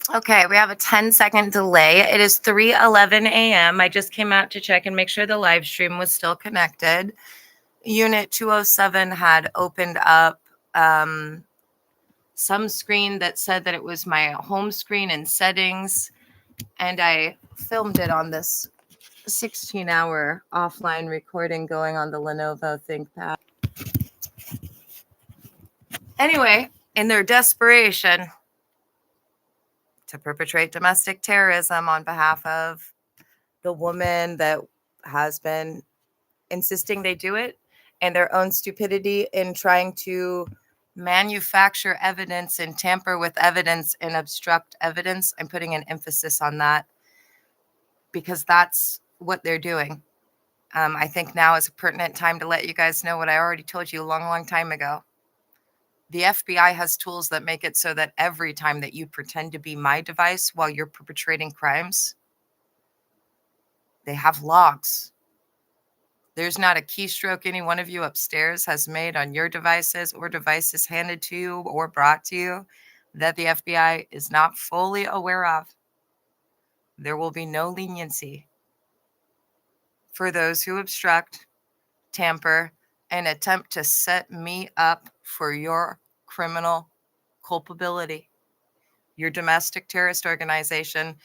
Okay, we have a 10-second delay. It is 3:11 a.m. I just came out to check and make sure the live stream was still connected. Unit 207 had opened up some screen that said that it was my home screen and settings, and I filmed it on this 16-hour offline recording going on the Lenovo ThinkPad. Anyway, in their desperation to perpetrate domestic terrorism on behalf of the woman that has been insisting they do it, and their own stupidity in trying to manufacture evidence and tamper with evidence and obstruct evidence. I'm putting an emphasis on that because that's what they're doing. I think now is a pertinent time to let you guys know what I already told you a long, long time ago. The FBI has tools that make it so that every time that you pretend to be my device while you're perpetrating crimes, they have logs. There's not a keystroke any one of you upstairs has made on your devices or devices handed to you or brought to you that the FBI is not fully aware of. There will be no leniency for those who obstruct, tamper, and attempt to set me up for your criminal culpability. Your domestic terrorist organization,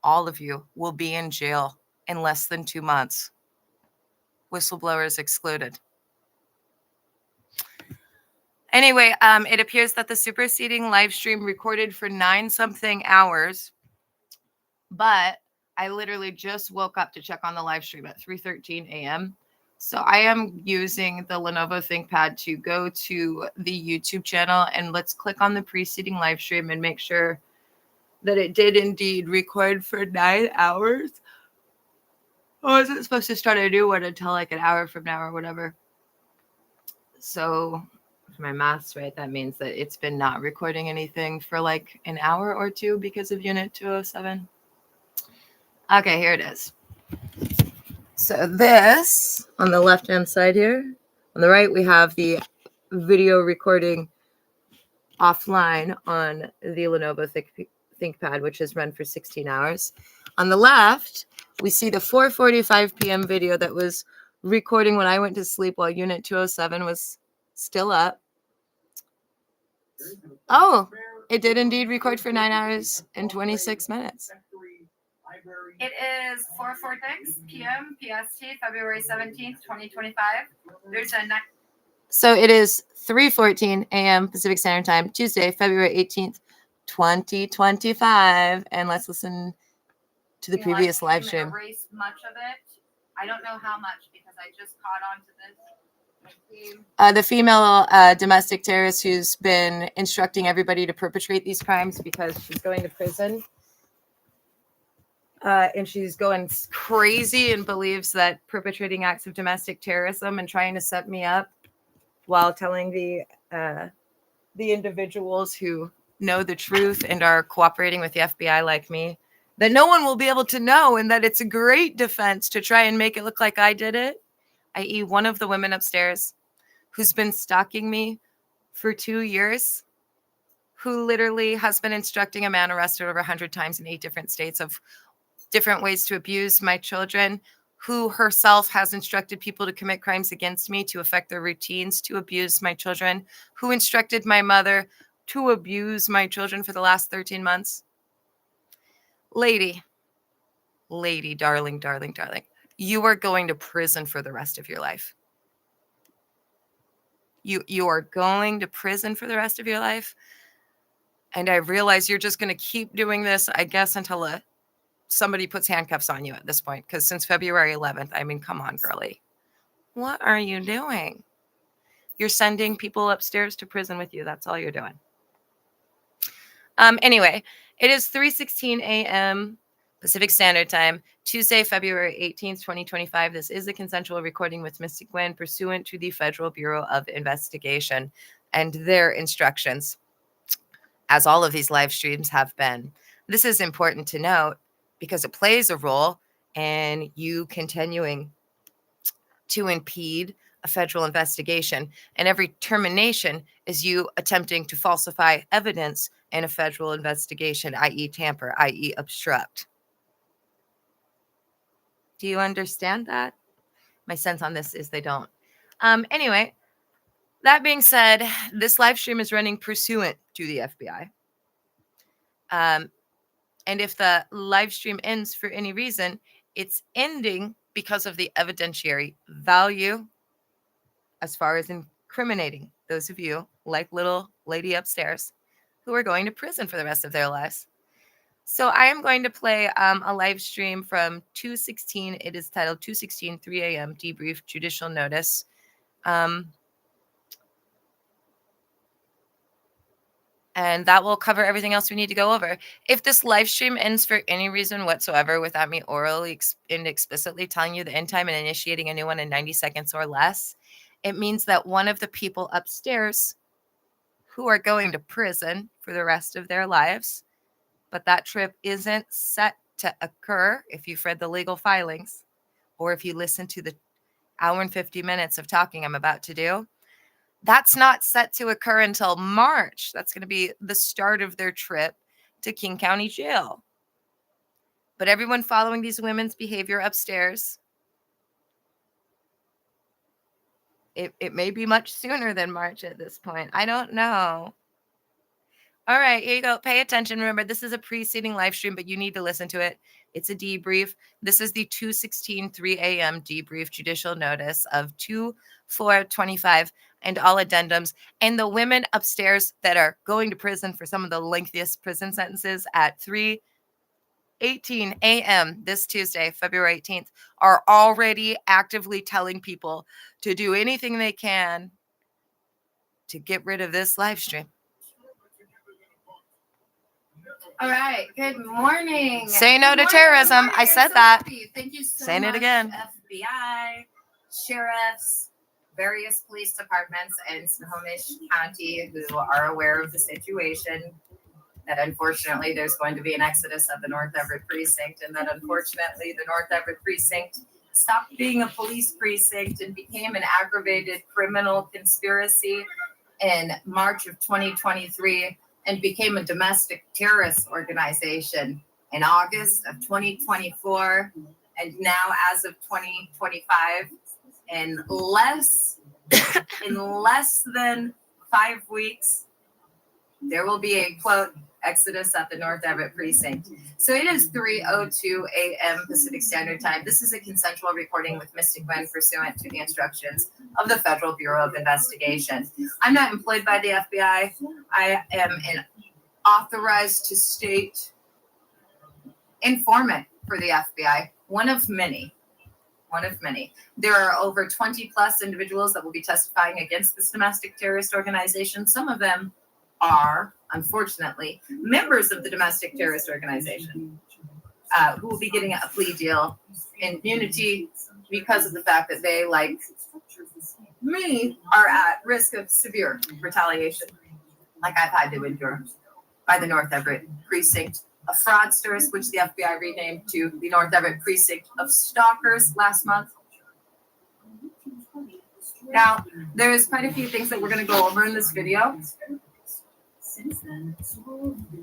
all of you will be in jail in less than 2 months. Whistleblowers excluded. Anyway, it appears that the superseding live stream recorded for 9-something hours, but I literally just woke up to check on the live stream at 3:13 a.m. So I am using the Lenovo ThinkPad to go to the YouTube channel, and let's click on the preceding live stream and make sure that it did indeed record for 9 hours. I wasn't supposed to start a new one until like an hour from now or whatever. So if my math's right, that means that it's been not recording anything for like an hour or two because of Unit 207. Okay, here it is. So this, on the left-hand side here, on the right, we have the video recording offline on the Lenovo ThinkPad, which is run for 16 hours. On the left, we see the 4:45 p.m. video that was recording when I went to sleep while Unit 207 was still up. Oh, it did indeed record for 9 hours and 26 minutes. It is 4:46 p.m. PST, February 17th, 2025. There's a So it is 3:14 a.m. Pacific Standard Time, Tuesday, February 18th, 2025. And let's listen to the previous live stream. Erase much of it. I don't know how much because I just caught on to this. The female domestic terrorist who's been instructing everybody to perpetrate these crimes because she's going to prison. And she's going crazy and believes that perpetrating acts of domestic terrorism and trying to set me up while telling the individuals who know the truth and are cooperating with the FBI like me that no one will be able to know and that it's a great defense to try and make it look like I did it, i.e. one of the women upstairs who's been stalking me for 2 years, who literally has been instructing a man arrested over 100 times in 8 different states of different ways to abuse my children, who herself has instructed people to commit crimes against me to affect their routines to abuse my children, who instructed my mother to abuse my children for the last 13 months. Lady, darling, you are going to prison for the rest of your life. You are going to prison for the rest of your life. And I realize you're just going to keep doing this, I guess, until somebody puts handcuffs on you at this point. Because since February 11th, I mean, come on, girlie. What are you doing? You're sending people upstairs to prison with you. That's all you're doing. Anyway, it is 3:16 a.m. Pacific Standard Time, Tuesday, February 18th, 2025. This is a consensual recording with Mystic Gwen pursuant to the Federal Bureau of Investigation and their instructions, as all of these live streams have been. This is important to note because it plays a role in you continuing to impede a federal investigation. And every termination is you attempting to falsify evidence in a federal investigation, i.e. tamper, i.e. obstruct. Do you understand that? My sense on this is they don't. Anyway, that being said, this live stream is running pursuant to the FBI. And if the live stream ends for any reason, it's ending because of the evidentiary value as far as incriminating those of you, like little lady upstairs, who are going to prison for the rest of their lives. So I am going to play a live stream from 2:16. It is titled 2:16, 3 a.m. Debrief Judicial Notice. And that will cover everything else we need to go over. If this live stream ends for any reason whatsoever without me orally and explicitly telling you the end time and initiating a new one in 90 seconds or less, it means that one of the people upstairs who are going to prison for the rest of their lives, but that trip isn't set to occur if you've read the legal filings or if you listen to the hour and 50 minutes of talking I'm about to do, that's not set to occur until March. That's going to be the start of their trip to King County Jail. But everyone following these women's behavior upstairs, it may be much sooner than March at this point. I don't know. All right, here you go. Pay attention. Remember, this is a preceding live stream, but you need to listen to it. It's a debrief. This is the 2:16, 3 a.m. debrief judicial notice of 2/4/25 and all addendums. And the women upstairs that are going to prison for some of the lengthiest prison sentences at 3:18 a.m. this Tuesday, February 18th, are already actively telling people to do anything they can to get rid of this live stream. All right. Good morning. Say no to terrorism. I said that. Thank you so Saying much, it again. FBI, sheriffs, various police departments in Snohomish County who are aware of the situation. That unfortunately there's going to be an exodus of the North Everett precinct, and that unfortunately the North Everett precinct stopped being a police precinct and became an aggravated criminal conspiracy in March of 2023. And became a domestic terrorist organization in August of 2024. And now, as of 2025, in less than 5 weeks, there will be a, quote, exodus at the North Everett precinct. So it is 3:02 a.m. Pacific Standard Time. This is a consensual recording with Mystic Gwen pursuant to the instructions of the Federal Bureau of Investigation. I'm not employed by the FBI. I am an authorized to state informant for the FBI, one of many. There are over 20 plus individuals that will be testifying against this domestic terrorist organization. Some of them are, unfortunately, members of the domestic terrorist organization who will be getting a plea deal in immunity because of the fact that they, like me, are at risk of severe retaliation, like I've had to endure by the North Everett precinct of fraudsters, which the FBI renamed to the North Everett precinct of stalkers last month. Now, there's quite a few things that we're going to go over in this video.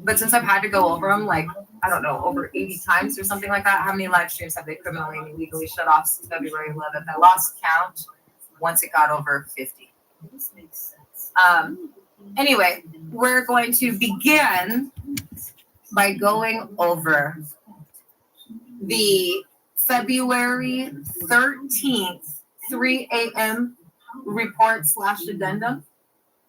But since I've had to go over them, like, I don't know, over 80 times or something like that, how many live streams have they criminally and illegally shut off since February 11th? I lost count once it got over 50. Anyway, we're going to begin by going over the February 13th, 3 a.m. report / addendum.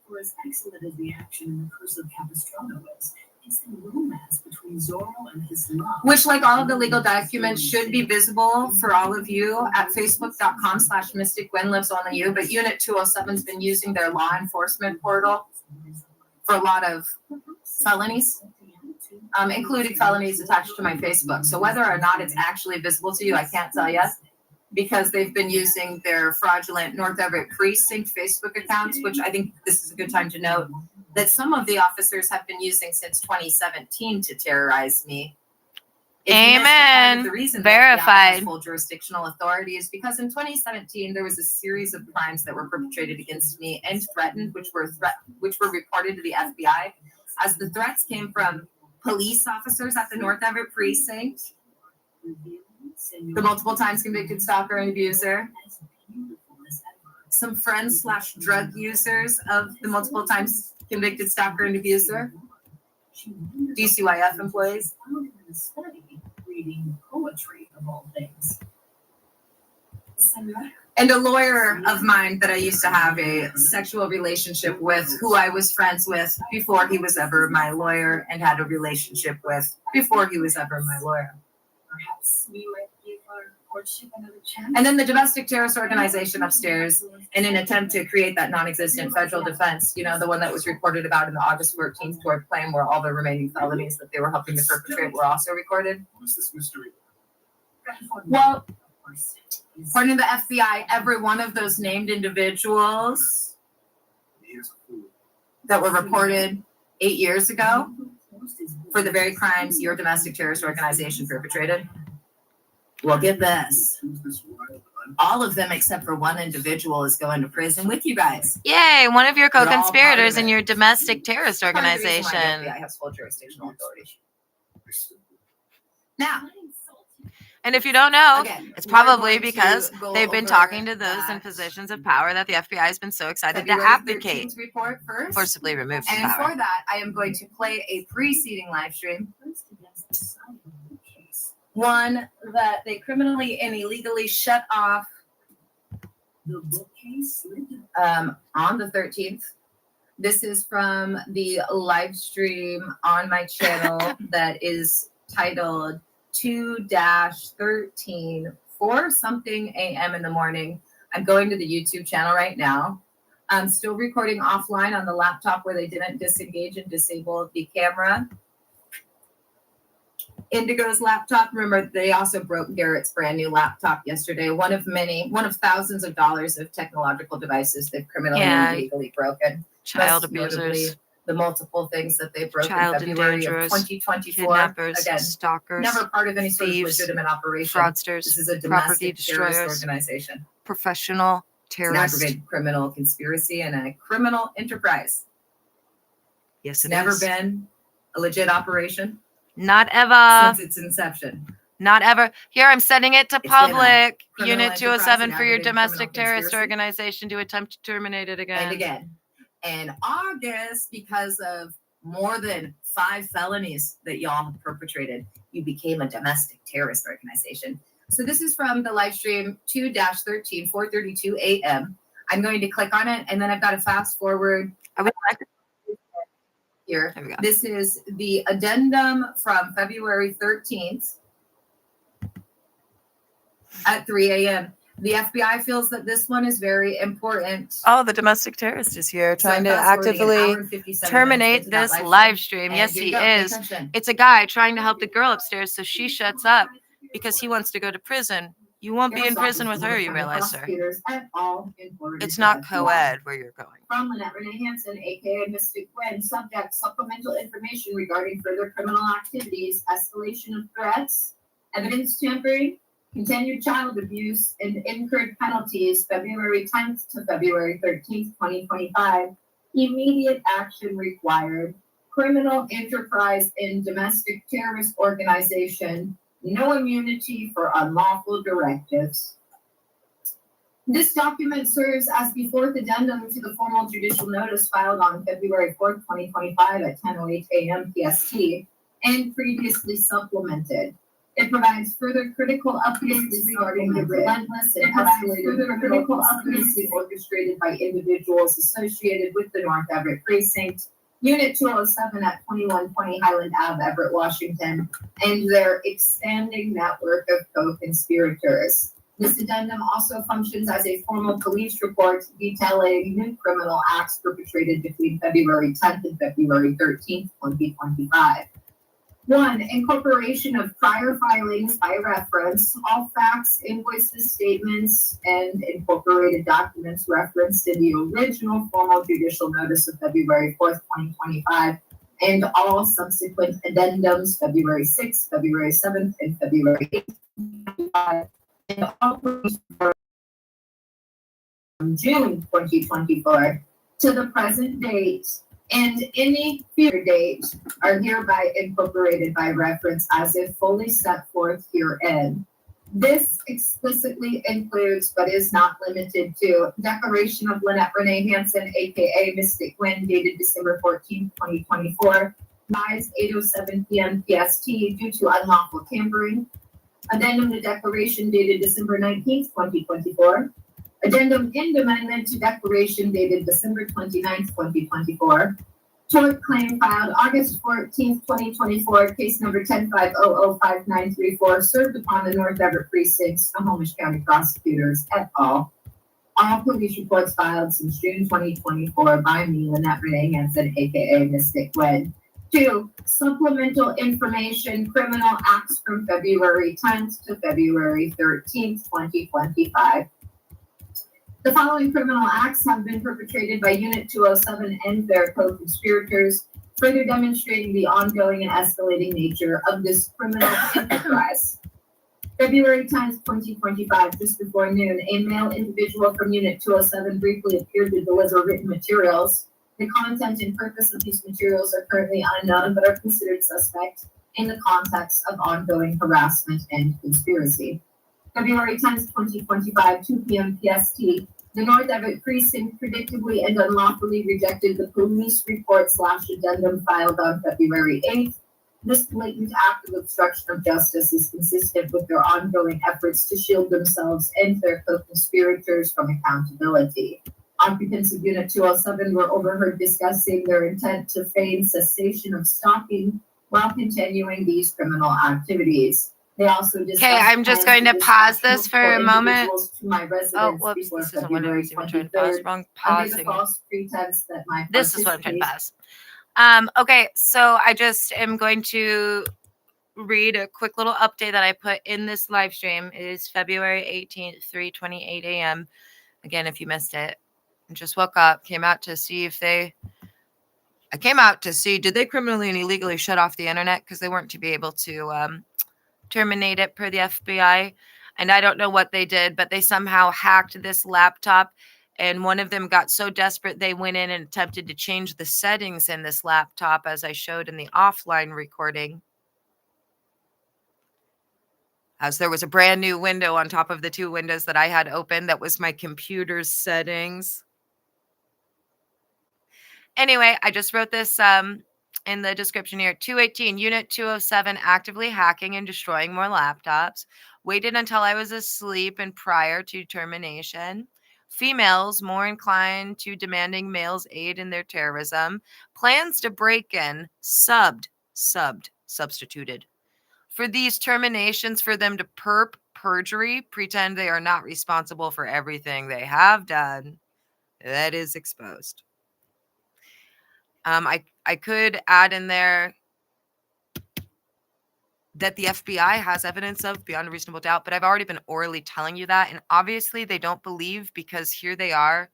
For as excellent as the action in the Curse of Capistrano is, it's the romance between Zorro and his love. Which, like all of the legal documents, should be visible for all of you at facebook.com/Mystic Gwen Lives Only You. But Unit207 has been using their law enforcement portal for a lot of felonies, including felonies attached to my Facebook. So whether or not it's actually visible to you, I can't tell you, because they've been using their fraudulent North Everett precinct Facebook accounts, which I think this is a good time to note that some of the officers have been using since 2017 to terrorize me. Amen. The reason Verified. full jurisdictional authority is because in 2017 there was a series of crimes that were perpetrated against me and threatened, which were reported to the FBI. as the threats came from police officers at the North Everett precinct, the multiple times convicted stalker and abuser, some friends / drug users of the multiple times convicted stalker and abuser, DCYF employees, reading poetry of all things. and a lawyer of mine that I used to have a sexual relationship with, who I was friends with before he was ever my lawyer, and had a relationship with before he was ever my lawyer. Perhaps we might give our courtship another chance. And then the domestic terrorist organization upstairs, in an attempt to create that non-existent federal defense, you know, the one that was reported about in the August 14th court claim, where all the remaining felonies that they were helping to perpetrate were also recorded. What's this mystery? Well, according to the FBI, every one of those named individuals Here's a fool. that were reported 8 years ago for the very crimes your domestic terrorist organization perpetrated, well, get this. Who's this wild, All of them except for one individual is going to prison with you guys. Yay, one of your We're all part of co-conspirators in it. your domestic terrorist Part of the reason why the organization. FBI has full jurisdictional authority. unstable? Now, And if you don't know, again, it's we're probably going to because go they've been over talking to those in that positions of power that the FBI has been so excited to February abdicate, 13th report first. forcibly removed from And power. for that, I am going to play a preceding live stream. One that they criminally and illegally shut off The bookcase on the 13th. This is from the live stream on my channel that is titled 2-13 4 something a.m. in the morning. I'm going to the YouTube channel right now. I'm still recording offline on the laptop where they didn't disengage and disable the camera. Indigo's laptop. Remember, they also broke Garrett's brand new laptop yesterday. One of thousands of dollars of technological devices they've criminally Yeah. and illegally broken. Child Most notably, abusers, the multiple things that they broke Child in February of endangerers, 2024. kidnappers, Again, stalkers, never part of any sort of thieves, legitimate operation. fraudsters, This is a property domestic terrorist destroyers, organization. professional It's an terrorists. aggravated criminal conspiracy and a criminal enterprise. Yes, It's it never is. been a legit operation Not ever. since its inception. Not ever. Here, I'm sending it to It's been a public. criminal Unit 207 enterprise for your and aggravated domestic criminal terrorist conspiracy. organization to attempt to terminate it again. And again. In August, because of more than 5 felonies that y'all have perpetrated, you became a domestic terrorist organization. So this is from the live stream 2-13, 4:32 a.m. I'm going to click on it, and then I've got to fast forward I would like here. There we go. This is the addendum from February 13th at 3 a.m. The FBI feels that this one is very important. Oh, the domestic terrorist is here So trying to fast forwarding an hour actively and 57 terminate minutes into that this live live stream. And Yes, here he you go. Pay is. attention. It's a guy trying to help the girl upstairs so she shuts up because he wants to go to prison. You won't be in prison with her, you realize, sir. It's not co-ed where you're going. From Lynette Renee Hansen, aka Mystic Gwen, subject supplemental information regarding further criminal activities, escalation of threats, evidence tampering, continued child abuse, and incurred penalties, February 10th to February 13th, 2025. Immediate action required. Criminal enterprise in domestic terrorist organization. No immunity for unlawful directives. This document serves as the fourth addendum to the formal judicial notice filed on February 4th, 2025 at 10:08 a.m. PST and previously supplemented. It provides further critical updates regarding the relentless and escalated criminal conspiracy orchestrated by individuals associated with the North Everett precinct, Unit 207 at 2120 Highland Ave, Everett, Washington, and their expanding network of co-conspirators. This addendum also functions as a formal police report detailing new criminal acts perpetrated between February 10th and February 13th, 2025. 1. Incorporation of prior filings by reference, all facts, invoices, statements, and incorporated documents referenced in the original formal judicial notice of February 4th, 2025, and all subsequent addendums February 6th, February 7th, and February 8th, 2025, and all police reports from June 2024 to the present date, and any future date are hereby incorporated by reference as if fully set forth herein. This explicitly includes, but is not limited to, declaration of Lynette Renee Hansen, aka Mystic Wind, dated December 14, 2024, lies 8:07 p.m. PST due to unlawful tampering. Addendum to declaration dated December 19, 2024. Addendum and amendment to declaration dated December 29, 2024. Tort claim filed August 14, 2024, case number 10-500-5934, served upon the North Everett Precinct, Snohomish County Prosecutors et al. All police reports filed since June 2024 by me, Lynette Renee Hansen, aka Mystic Wind. 2. Supplemental information, criminal acts from February 10th to February 13th, 2025. The following criminal acts have been perpetrated by Unit 207 and their co-conspirators, further demonstrating the ongoing and escalating nature of this criminal enterprise. February 10th, 2025, just before noon, a male individual from Unit 207 briefly appeared to deliver written materials. The content and purpose of these materials are currently unknown, but are considered suspect in the context of ongoing harassment and conspiracy. February 10th, 2025, 2 p.m. PST, the North Everett Precinct predictably and unlawfully rejected the police report/addendum filed on February 8th. This blatant act of obstruction of justice is consistent with their ongoing efforts to shield themselves and their co-conspirators from accountability. Occupants of Unit 207 were overheard discussing their intent to feign cessation of stalking while continuing these criminal activities. They also discussed. Okay, I'm just going to pause this for a moment. To my residence Oh, whoops, this isn't what I was even trying to pause. Wrong pausing. False pretense that my This is what I'm trying to pause. Okay, so I just am going to read a quick little update that I put in this live stream. It is February 18th, 3:28 a.m. Again, if you missed it, I just woke up, came out to see if they... I came out to see, did they criminally and illegally shut off the internet? Because they weren't to be able to terminate it per the FBI. And I don't know what they did, but they somehow hacked this laptop. And one of them got so desperate, they went in and attempted to change the settings in this laptop, as I showed in the offline recording. As there was a brand new window on top of the two windows that I had open. That was my computer's settings. Anyway, I just wrote this in the description here. 218, Unit 207, actively hacking and destroying more laptops. Waited until I was asleep and prior to termination. Females more inclined to demanding males aid in their terrorism. Plans to break in, substituted. For these terminations, for them to perp, perjury, pretend they are not responsible for everything they have done. That is exposed. I could add in there that the FBI has evidence of beyond a reasonable doubt, but I've already been orally telling you that. And obviously they don't believe, because here they are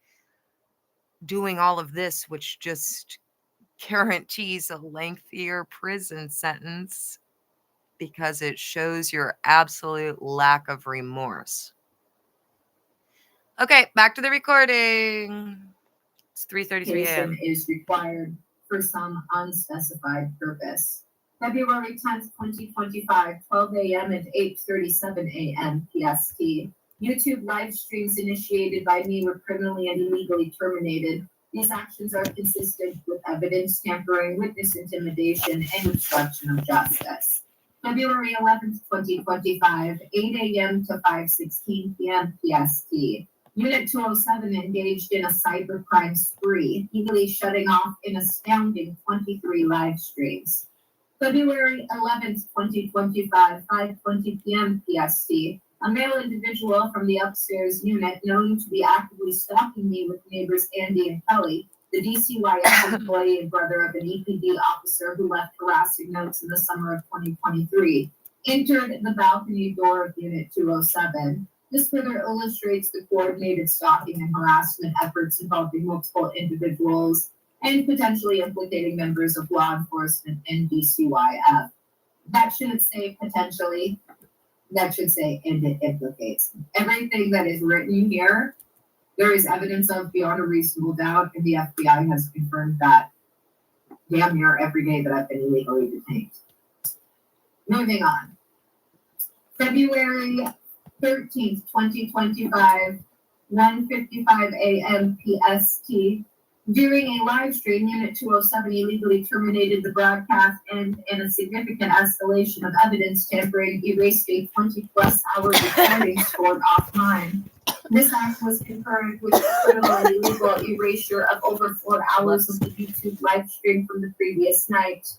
doing all of this, which just guarantees a lengthier prison sentence because it shows your absolute lack of remorse. Okay, back to the recording. It's 3:33 a.m. Is required for some unspecified purpose. February 10th, 2025, 12 a.m. and 8:37 a.m. PST. YouTube live streams initiated by me were criminally and illegally terminated. These actions are consistent with evidence tampering, witness intimidation, and obstruction of justice. February 11th, 2025, 8 a.m. to 5:16 p.m. PST. Unit 207 engaged in a cybercrime spree, legally shutting off an astounding 23 live streams. February 11th, 2025, 5:20 p.m. PST. A male individual from the upstairs unit known to be actively stalking me with neighbors Andy and Kelly, the DCYF employee and brother of an EPD officer who left harassing notes in the summer of 2023, entered the balcony door of Unit 207. This further illustrates the coordinated stalking and harassment efforts involving multiple individuals and potentially implicating members of law enforcement and DCYF. That shouldn't say potentially, that should say and it implicates. Everything that is written here, there is evidence of beyond a reasonable doubt, and the FBI has confirmed that. damn near every day that I've been illegally detained. Moving on. February 13th, 2025, 1:55 a.m. PST. During a live stream, Unit 207 illegally terminated the broadcast and, in a significant escalation of evidence tampering, erased a 20-plus hour recording stored offline. This act was concurrent with the criminal and illegal erasure of over 4 hours of the YouTube live stream from the previous night.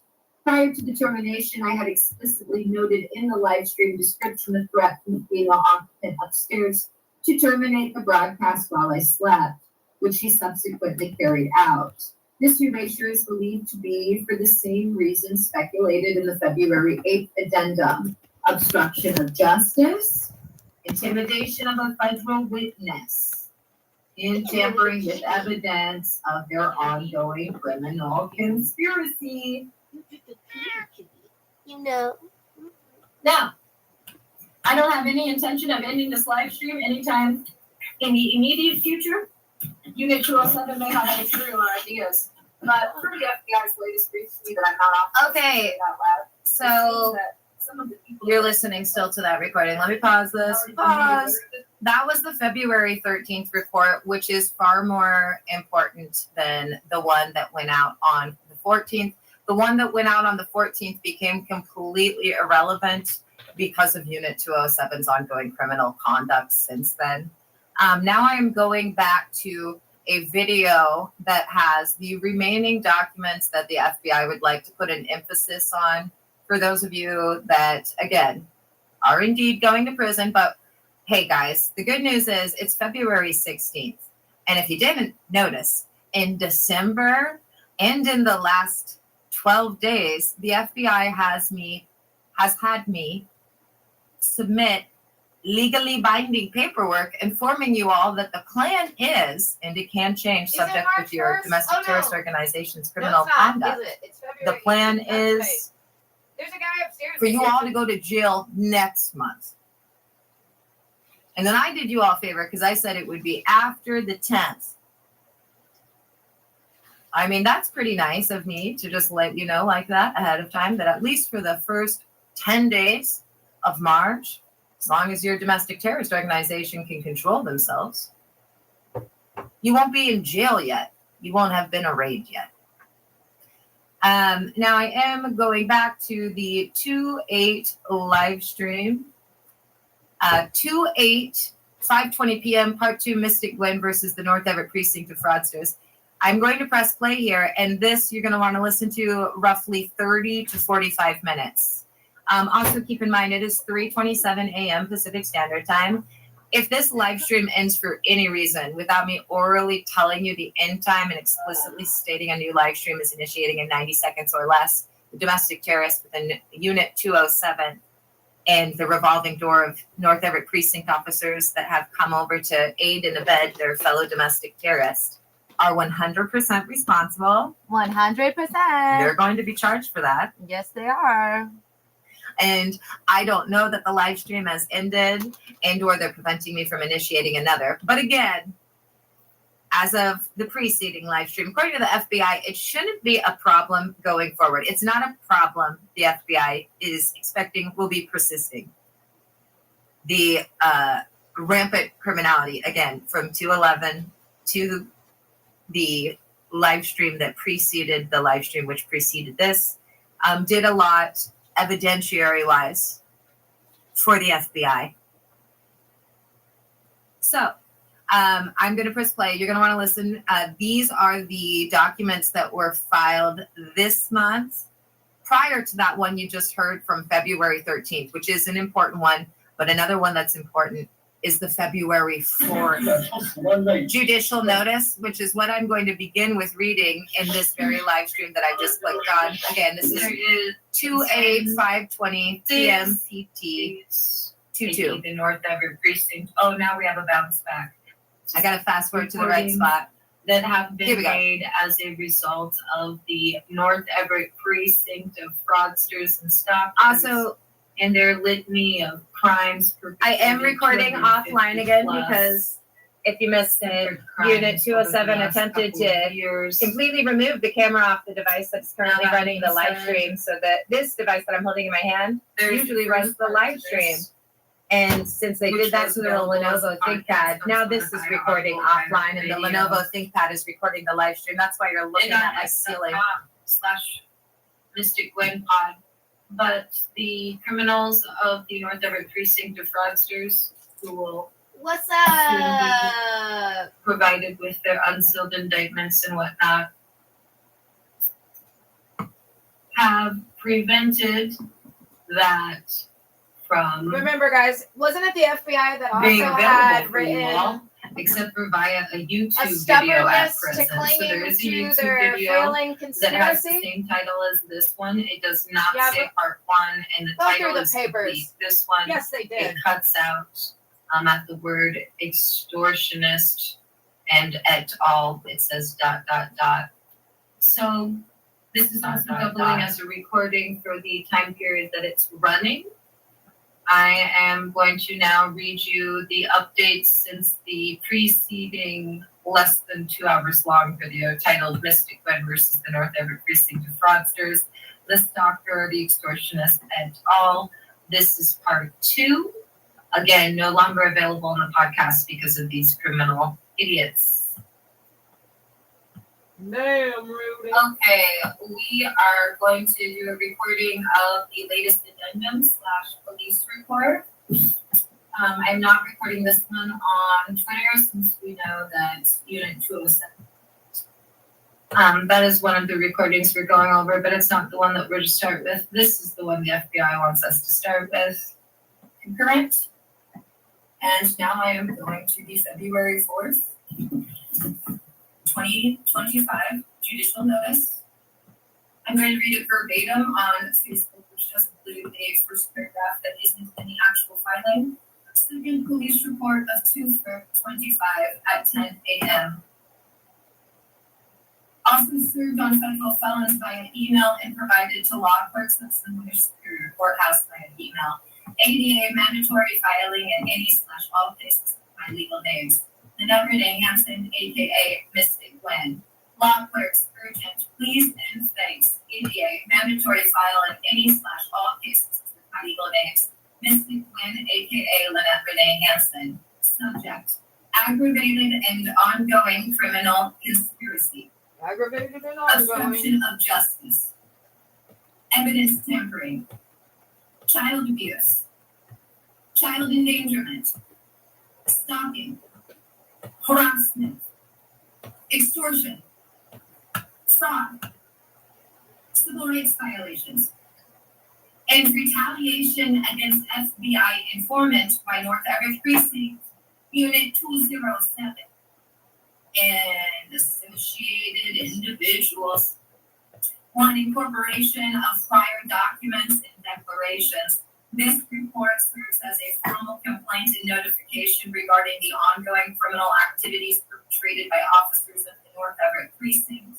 Prior to the termination, I had explicitly noted in the live stream description the threat from the female occupant upstairs to terminate the broadcast while I slept, which she subsequently carried out. This erasure is believed to be for the same reason speculated in the February 8th addendum: obstruction of justice, intimidation of a federal witness, and tampering with evidence of their ongoing criminal conspiracy. You know. Now, I don't have any intention of ending this live stream anytime in the immediate future. Unit 207 may have material ideas, but for the FBI's latest brief to me that I'm not off. Okay, Out loud, so some of the people you're listening still to that recording. Let me pause this. Pause. That was the February 13th report, which is far more important than the one that went out on the 14th. The one that went out on the 14th became completely irrelevant because of Unit 207's ongoing criminal conduct since then. Now I'm going back to a video that has the remaining documents that the FBI would like to put an emphasis on for those of you that, again, are indeed going to prison. But hey, guys, the good news is it's February 16th. And if you didn't notice, in December and in the last 12 days, the FBI has had me submit legally binding paperwork informing you all that the plan is, and it can change Is it subject March with your 1st? domestic Oh, no. terrorist organization's No, criminal it's not, conduct. is it? It's The February plan 18th. That's right. is There's a guy upstairs. for that you says all that- to go to jail next month. And then I did you all a favor because I said it would be after the 10th. I mean, that's pretty nice of me to just let you know like that ahead of time, that at least for the first 10 days of March, as long as your domestic terrorist organization can control themselves, you won't be in jail yet. You won't have been arraigned yet. Now I am going back to the 2/8 live stream. 2/8, 5:20 p.m. Part 2, Mystic Gwen versus the North Everett Precinct of Fraudsters. I'm going to press play here, and this you're going to want to listen to roughly 30 to 45 minutes. Also keep in mind, it is 3:27 a.m. Pacific Standard Time. If this live stream ends for any reason without me orally telling you the end time and explicitly stating a new live stream is initiating in 90 seconds or less, the domestic terrorist within Unit 207 and the revolving door of North Everett precinct officers that have come over to aid and abet their fellow domestic terrorists are 100% responsible. 100%. They're going to be charged for that. Yes, they are. And I don't know that the live stream has ended and or they're preventing me from initiating another. But again, as of the preceding live stream, according to the FBI, it shouldn't be a problem going forward. It's not a problem the FBI is expecting will be persisting. The rampant criminality, again, from 2/11 to the live stream that preceded the live stream, which preceded this, did a lot evidentiary-wise for the FBI. So I'm going to press play. You're going to want to listen. These are the documents that were filed this month prior to that one you just heard from February 13th, which is an important one. But another one that's important is the February 4th judicial notice, which is what I'm going to begin with reading in this very live stream that I just clicked on. Again, this is 2/8/5:20 p.m. PT 22. The North Everett precinct. Oh, now we have a bounce back. I got to fast forward to the right spot. That have Here been we go. made as a result of the North Everett precinct of fraudsters and stalkers. Also, and their litany of crimes. I am recording offline again plus. because if you missed it, Separate crimes Unit 207 over the last attempted couple of to years. completely remove the camera off the device that's currently Now that running the being live said- stream, so that this device that I'm holding in my hand There's usually the runs first the part live to stream. this, And since they which did that was to the available as a Lenovo podcast ThinkPad, on now this is Spotify, recording Audible, offline, and the Radio. Lenovo ThinkPad is recording the live stream. That's why you're looking and at on my ceiling. /Mystic Gwen Pod. But the criminals of the North Everett Precinct of Fraudsters, who will What's up? provided with their unsealed indictments and whatnot, have prevented that from Remember, guys, wasn't it the FBI that also being had available for you written all, except for via a a YouTube video at stubbornness to present. So there clinging is a to YouTube their video failing that has the conspiracy? same title as this one. It does not Yeah, say part one, and the go through title the is papers. complete. This one, Yes, they it did. cuts out at the word extortionist and et al. It says ... So this is also doubling as a recording for the time period that it's running. I am going to now read you the updates since the preceding less than 2 hours long video titled Mystic Gwen versus the North Everett Precinct of Fraudsters, the Stalker, the Extortionist, et al. This is part 2. Again, no longer available on the podcast because of these criminal idiots. Damn, Rudy. Okay, we are going to do a recording of the latest addendum / police report. I'm not recording this one on Twitter since we know that Unit207. That is one of the recordings we're going over, but it's not the one that we're to start with. This is the one the FBI wants us to start with. Concurrent. And now I am going to the February 4th. 2025 judicial notice. I'm going to read it verbatim on Facebook, which does include a first paragraph that isn't in the actual filing. Second police report of 2/25 at 10 a.m. Also served on federal felons via email and provided to law clerks at Sunbury Superior Courthouse via email. ADA mandatory filing in any / all cases with my legal names. Lynette Renee Hansen, aka Mystic Gwen. Law clerks, urgent, please and thanks. ADA mandatory file in any / all cases with my legal names. Mystic Gwen, aka Lynette Renee Hansen. Subject: aggravated and ongoing criminal conspiracy. Aggravated and ongoing. Obstruction of justice. Evidence tampering. Child abuse. Child endangerment. Stalking. Harassment, extortion, fraud, civil rights violations, and retaliation against FBI informant by North Everett Precinct, Unit 207, and associated individuals. 1. Incorporation of prior documents and declarations. This report serves as a formal complaint and notification regarding the ongoing criminal activities perpetrated by officers of the North Everett Precinct,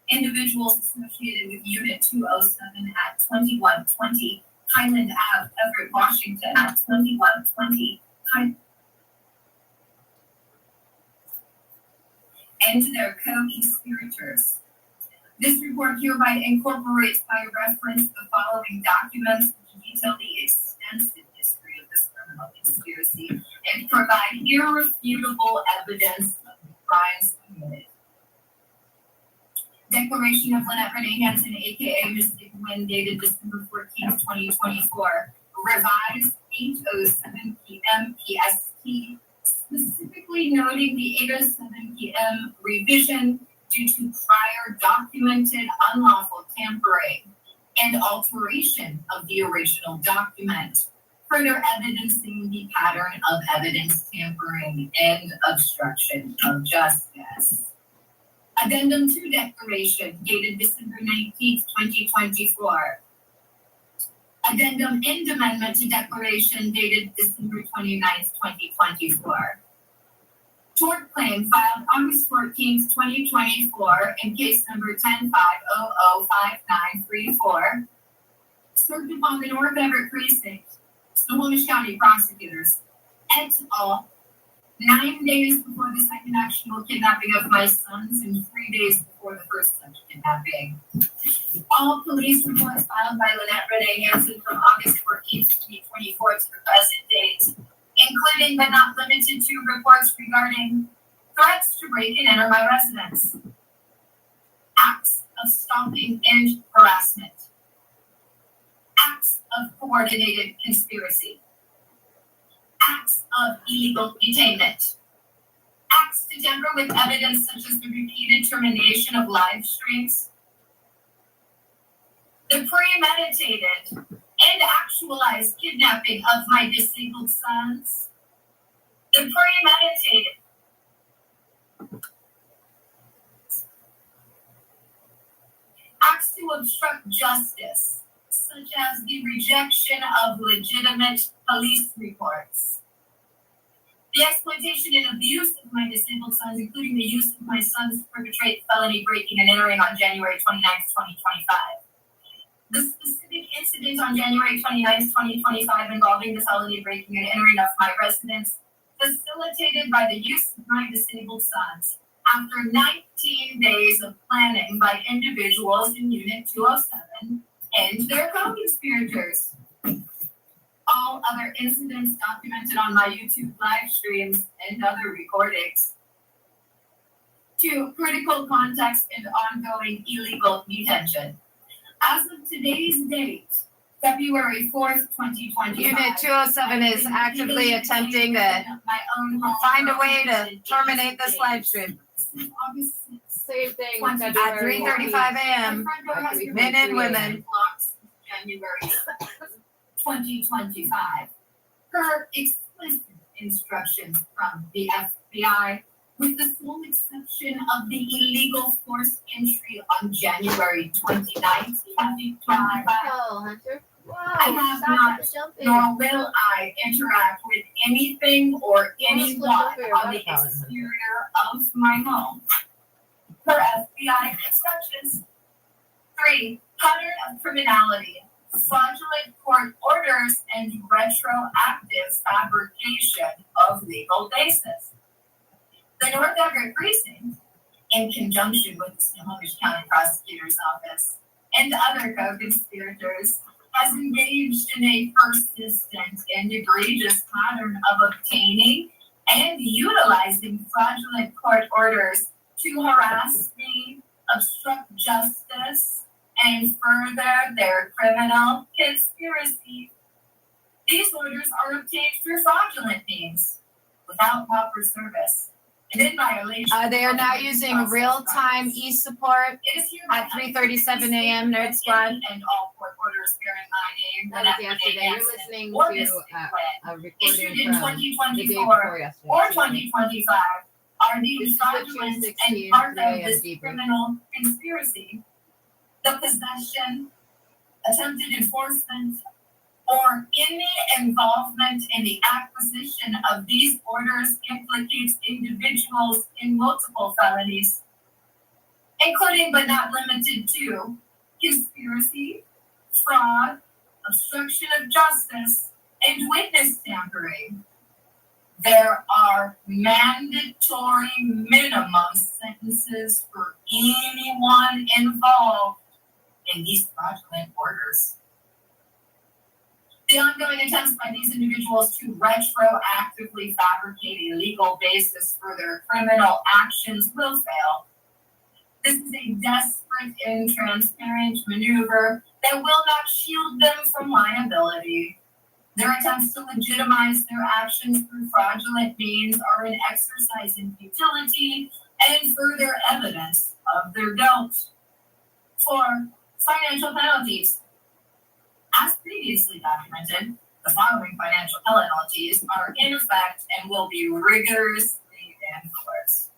individuals associated with Unit 207 at 2120 Highland Ave, Everett, Washington, at 2120 Highland, and their co-conspirators. This report hereby incorporates by reference the following documents which detail the extensive history of this criminal conspiracy and provide irrefutable evidence of the crimes committed. Declaration of Lynette Renee Hansen, aka Mystic Gwen, dated December 14th, 2024. Revised 8:07 p.m. PST, specifically noting the 8:07 p.m. revision due to prior documented unlawful tampering and alteration of the original document, further evidencing the pattern of evidence tampering and obstruction of justice. Addendum 2 declaration dated December 19th, 2024. Addendum and amendment to declaration dated December 29th, 2024. Tort claim filed August 14th, 2024 in case number 10-500-5934. Served upon the North Everett Precinct, Snohomish County prosecutors, et al. 9 days before the second actual kidnapping of my sons and 3 days before the first such kidnapping. All police reports filed by Lynette Renee Hansen from August 14th, 2024 to the present date, including but not limited to reports regarding threats to break and enter my residence, acts of stalking and harassment, acts of coordinated conspiracy, acts of illegal detainment, acts to tamper with evidence such as the repeated termination of live streams, the premeditated and actualized kidnapping of my disabled sons, the premeditated acts to obstruct justice, such as the rejection of legitimate police reports, the exploitation and abuse of my disabled sons, including the use of my sons to perpetrate felony breaking and entering on January 29th, 2025. The specific incident on January 29th, 2025 involving the felony breaking and entering of my residence, facilitated by the use of my disabled sons, after 19 days of planning by individuals in Unit 207 and their co-conspirators. All other incidents documented on my YouTube live streams and other recordings. 2. Critical context and ongoing illegal detention. As of today's date, February 4th, 2025. Unit 207 is actively attempting to find a way to terminate this live stream. Same thing. At At 3:35 a.m. men and women. January 2025. Per explicit instructions from the FBI, with the sole exception of the illegal forced entry on January 29th, 2025. Oh, Hunter. Whoa, I have stop not, with the jumping. nor will I interact with anything or anyone on the exterior of my home. Per FBI instructions. 3. Pattern of criminality, fraudulent court orders, and retroactive fabrication of legal basis. The North Everett Precinct, in conjunction with the Snohomish County Prosecutor's Office and other co-conspirators, has engaged in a persistent and egregious pattern of obtaining and utilizing fraudulent court orders to harass me, obstruct justice, and further their criminal conspiracy. These orders are obtained through fraudulent means, without proper service, and in violation. They are now using real-time e-support at 3:37 a.m. Nerd Squad. And all court orders bearing my name, That was Lynette yesterday. Renee You're Hansen, listening or to Miss a Quinn, recording issued in from the day 2024 before yesterday. or 2025 are This deemed is the fraudulent and 216 part 3 of a.m. this debrief. criminal conspiracy. The possession, attempted enforcement, or any involvement in the acquisition of these orders implicates individuals in multiple felonies, including but not limited to conspiracy, fraud, obstruction of justice, and witness tampering. There are mandatory minimum sentences for anyone involved in these fraudulent orders. The ongoing attempts by these individuals to retroactively fabricate a legal basis for their criminal actions will fail. This is a desperate and transparent maneuver that will not shield them from liability. Their attempts to legitimize their actions through fraudulent means are an exercise in futility and further evidence of their guilt. 4. Financial penalties. As previously documented, the following financial penalties are in effect and will be rigorously enforced.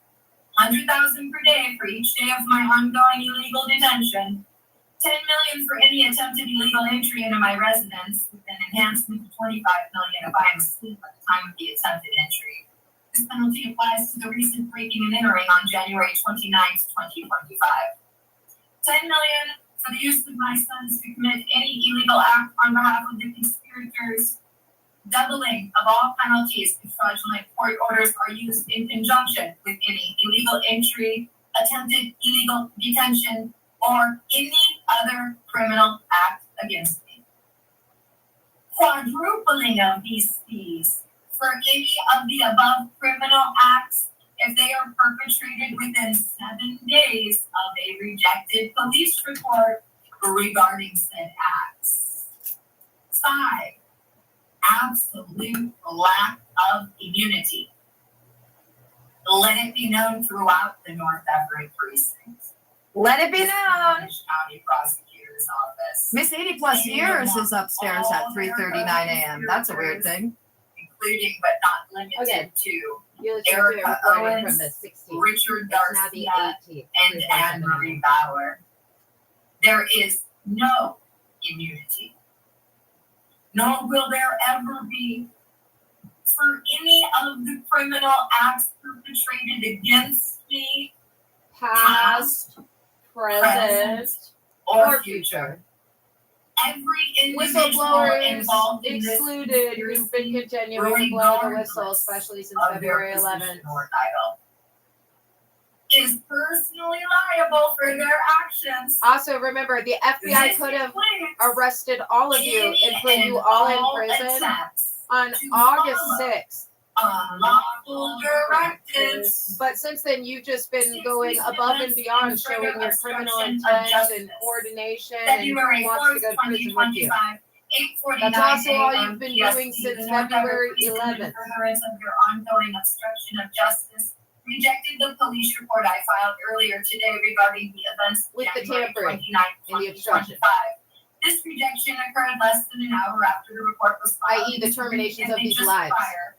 $100,000 per day for each day of my ongoing illegal detention. $10 million for any attempted illegal entry into my residence, with an enhancement to $25 million if I am asleep at the time of the attempted entry. This penalty applies to the recent breaking and entering on January 29th, 2025. $10 million for the use of my sons to commit any illegal act on behalf of the conspirators. doubling of all penalties if fraudulent court orders are used in conjunction with any illegal entry, attempted illegal detention, or any other criminal act against me. Quadrupling of these fees for any of the above criminal acts if they are perpetrated within 7 days of a rejected police report regarding said acts. 5, absolute lack of immunity. Let it be known throughout the North Everett precinct. Let it be This known. Orange County Prosecutor's Office, Miss 80 plus years is upstairs at 3:39 a.m. That's a weird thing. including but not limited Okay. to You listen to a Erica recording from Owens, the 16th. Richard It's now the Garcia, 18th. and Anne-Marie Bauer. There is no immunity, nor will there ever be, for any of the criminal acts perpetrated against me, Past, present, present, or or future. future. Every individual Whistleblowers involved in this excluded who've been conspiracy, continuing to blow the whistle, regardless especially since of their February position 11th. or title, is personally liable for their actions. Also, remember, the FBI This could have includes arrested all of you any and put you and all in all prison attempts on to August follow 6th. unlawful directives. But since then, you've just been going above and beyond, showing your criminal Obstruction of intent justice. and coordination and February who wants to 4th, go to prison with you. 2025, 8:49 That's also all a.m. you've been PST, doing since the North February Everett Precinct, 11th. in furtherance of your ongoing obstruction of justice, rejected the police report I filed earlier today regarding the events of With the January tampering 29th, and the obstruction. 2025. This rejection occurred less than an hour after the report was filed, i.e. the terminations and of these just lives. prior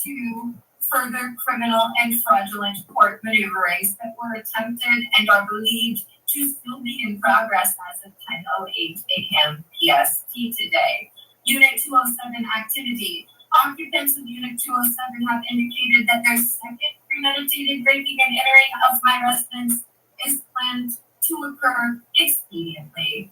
to further criminal and fraudulent court maneuverings that were attempted and are believed to still be in progress as of 10:08 a.m. PST today. Unit 207 activity. Occupants of Unit 207 have indicated that their second premeditated breaking and entering of my residence is planned to occur expediently.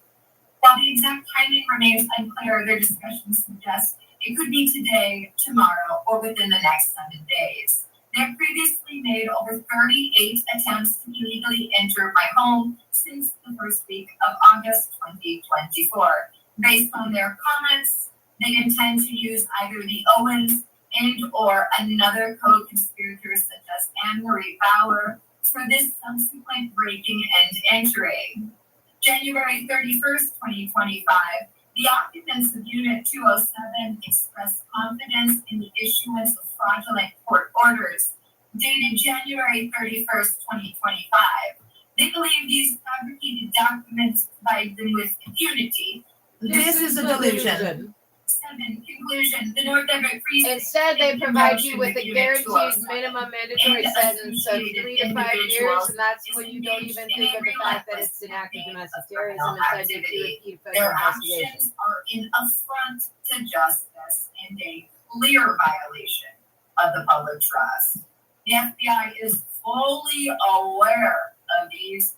While the exact timing remains unclear, their discussions suggest it could be today, tomorrow, or within the next 7 days. They have previously made over 38 attempts to illegally enter my home since the first week of August 2024. Based on their comments, they intend to use either the Owens and or another co-conspirator such as Anne-Marie Bauer for this subsequent breaking and entering. January 31st, 2025, the occupants of Unit 207 expressed confidence in the issuance of fraudulent court orders dated January 31st, 2025. They believe these fabricated documents provide them with immunity. This is a delusion. 7. Conclusion. The North Everett Precinct. Instead, they in provide you conjunction with a Unit guaranteed 207 minimum mandatory and sentence of associated 3 to 5 years, individuals and that's is when you don't engaged even in think a of the fact that relentless it's an act of campaign domestic of terrorism criminal and subject to activity. repeat Their federal investigation. actions are an affront to justice and a clear violation of the public trust. The FBI is fully aware of these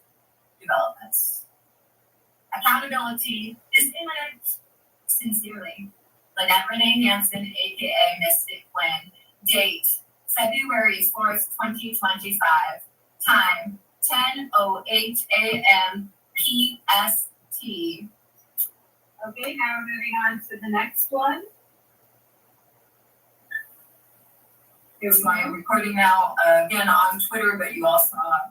developments. Accountability is imminent. Sincerely, Lynette Renee Hansen, aka Mystic Quinn. Date February 4th, 2025. Time 10:08 a.m. PST. Okay, now we're moving on to the next one. Here's my recording now, again on Twitter, but you also saw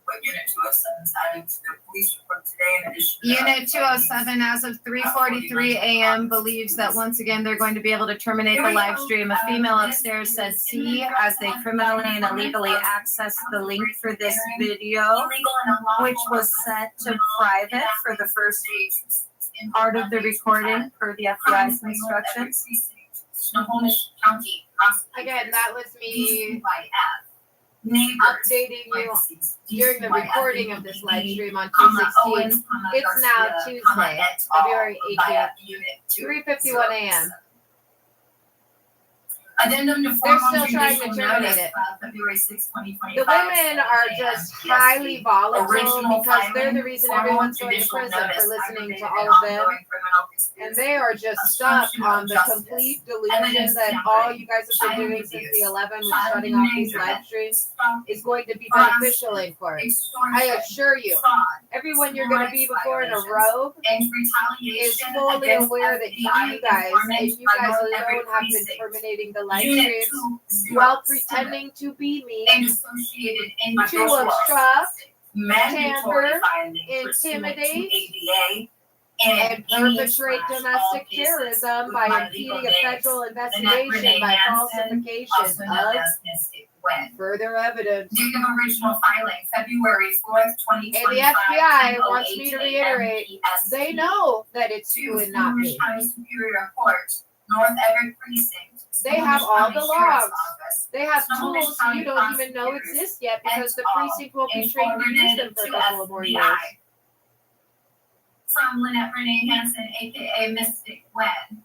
what Unit 207's added to the police report today in addition to Unit 207, as of 3:43 a.m., believes that once again they're going to be able to terminate the live stream. A female upstairs said, "See," as they criminally and illegally accessed the link for this video, illegal and unlawful which was set to private for the first part of the recording per the FBI's instructions. Snohomish County. Again, that was me Neighbors. updating you during the recording of this live stream on 2/16. It's now Tuesday, February 18th, 3:51 a.m. Addendum to They're formal still trying to judicial terminate notice it. filed February 6, 2025. The women are just highly volatile Original because they're filing, the reason formal everyone's going to judicial prison notice for listening to aggravated all of them. ongoing criminal And they are just stuck on the complete delusion that all you guys have been doing since the 11 with shutting off these live streams is going to be beneficial in court. I assure you, everyone you're going to be before in a robe is fully aware that you guys, and you guys alone, have been terminating the live streams while pretending to be me, to obstruct, tamper, intimidate, and perpetrate domestic terrorism by impeding a federal investigation by falsification of further evidence. Date of original filing, February 4th, 2025. And the FBI wants me to reiterate, they know that it's you and not me. County Superior Court, North Everett Precinct. They have all the logs. Office. They have Snohomish tools County you don't even know exist yet because the all precinct will be trained to use them for a couple of more years. From Lynette Renee Hansen, aka Mystic Gwen.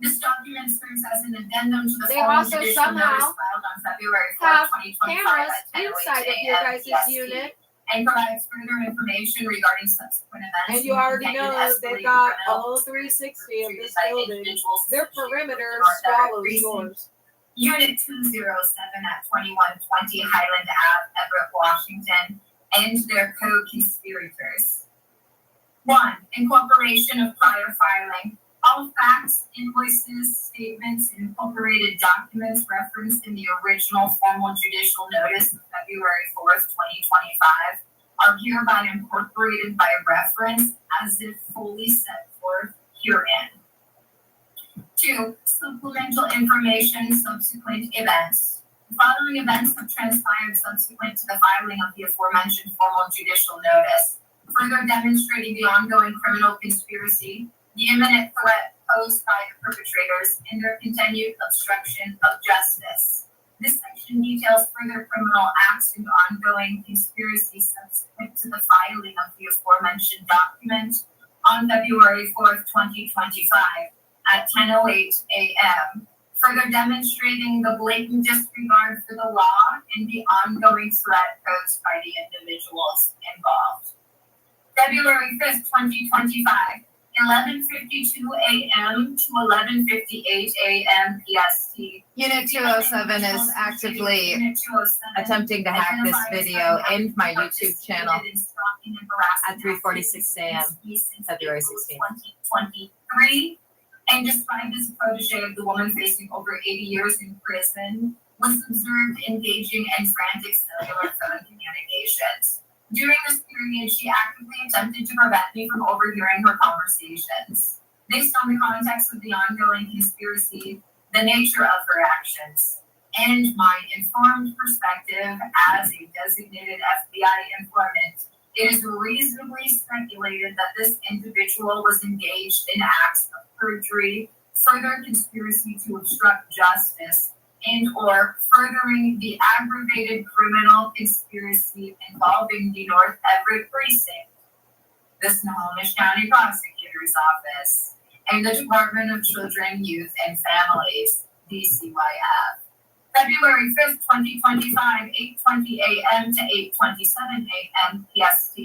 This document serves as an addendum to the They formal also judicial somehow notice filed on February 4th, have 2025 cameras at 10:08 inside of your a.m. guys' PST, unit. and provides further information regarding subsequent events. And you already know they've got a whole 360 of this building. Their perimeter swallows yours. Unit 207 at 2120 Highland Ave, Everett, Washington, and their co-conspirators. 1. Incorporation of prior filing. All facts, invoices, statements, and incorporated documents referenced in the original formal judicial notice of February 4th, 2025 are hereby incorporated by reference as if fully set forth herein. 2. Supplemental information, subsequent events. The following events have transpired subsequent to the filing of the aforementioned formal judicial notice, further demonstrating the ongoing criminal conspiracy, the imminent threat posed by the perpetrators, and their continued obstruction of justice. This section details further criminal acts and ongoing conspiracy subsequent to the filing of the aforementioned document on February 4th, 2025 at 10:08 a.m., further demonstrating the blatant disregard for the law and the ongoing threat posed by the individuals involved. February 5th, 2025, 11:52 a.m. to 11:58 a.m. PST. Unit 207 is actively Unit 207 attempting to hack this video and my YouTube channel at 3:46 a.m. February 16th. 2023, and described as a protege of the woman facing over 80 years in prison, was observed engaging in frantic cellular phone communications. During this period, she actively attempted to prevent me from overhearing her conversations. Based on the context of the ongoing conspiracy, the nature of her actions, and my informed perspective as a designated FBI informant, it is reasonably speculated that this individual was engaged in acts of perjury, further conspiracy to obstruct justice, and or furthering the aggravated criminal conspiracy involving the North Everett Precinct, the Snohomish County Prosecutor's Office, and the Department of Children, Youth, and Families, DCYF. February 5th, 2025, 8:20 a.m. to 8:27 a.m. PST.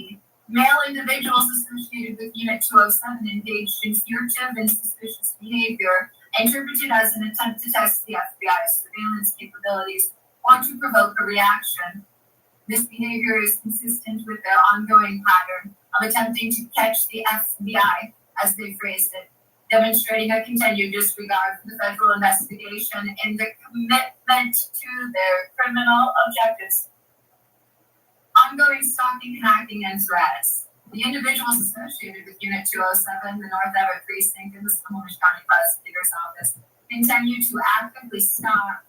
Male individuals associated with Unit 207 engaged in furtive and suspicious behavior, interpreted as an attempt to test the FBI's surveillance capabilities or to provoke a reaction. This behavior is consistent with their ongoing pattern of attempting to catch the FBI, as they phrased it, demonstrating a continued disregard for the federal investigation and a commitment to their criminal objectives. Ongoing stalking, hacking, and threats. The individuals associated with Unit 207, the North Everett Precinct, and the Snohomish County Prosecutor's Office continue to actively stalk,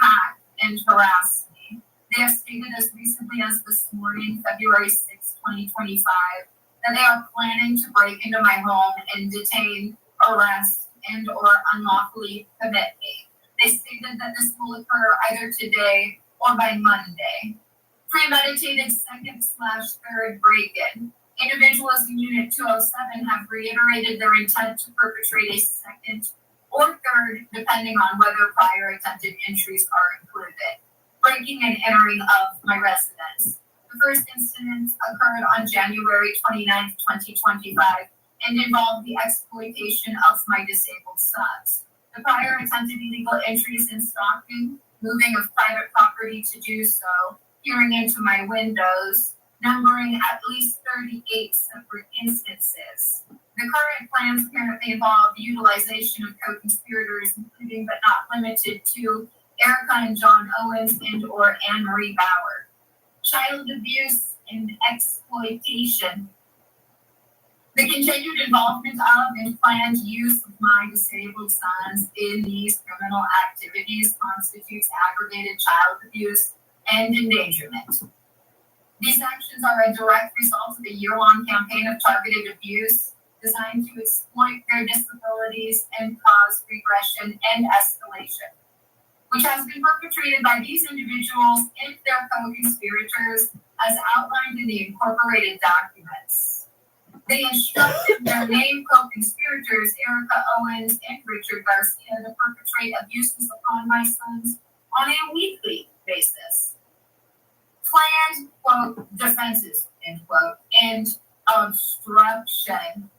hack, and harass me. They have stated as recently as this morning, February 6, 2025, that they are planning to break into my home and detain, arrest, and or unlawfully commit me. They stated that this will occur either today or by Monday. Premeditated second/third break-in. Individuals in Unit 207 have reiterated their intent to perpetrate a second or third, depending on whether prior attempted entries are included, breaking and entering of my residence. The first incident occurred on January 29th, 2025, and involved the exploitation of my disabled sons. The prior attempted illegal entries and stalking, moving of private property to do so, peering into my windows, numbering at least 38 separate instances. The current plans apparently involve the utilization of co-conspirators, including but not limited to Erica and John Owens and or Anne Marie Bauer. Child abuse and exploitation. The continued involvement of and planned use of my disabled sons in these criminal activities constitutes aggravated child abuse and endangerment. These actions are a direct result of a year-long campaign of targeted abuse designed to exploit their disabilities and cause regression and escalation, which has been perpetrated by these individuals and their co-conspirators as outlined in the incorporated documents. They instructed their named co-conspirators, Erica Owens and Richard Garcia, to perpetrate abuses upon my sons on a weekly basis. Planned, quote, defenses, end quote, and obstruction.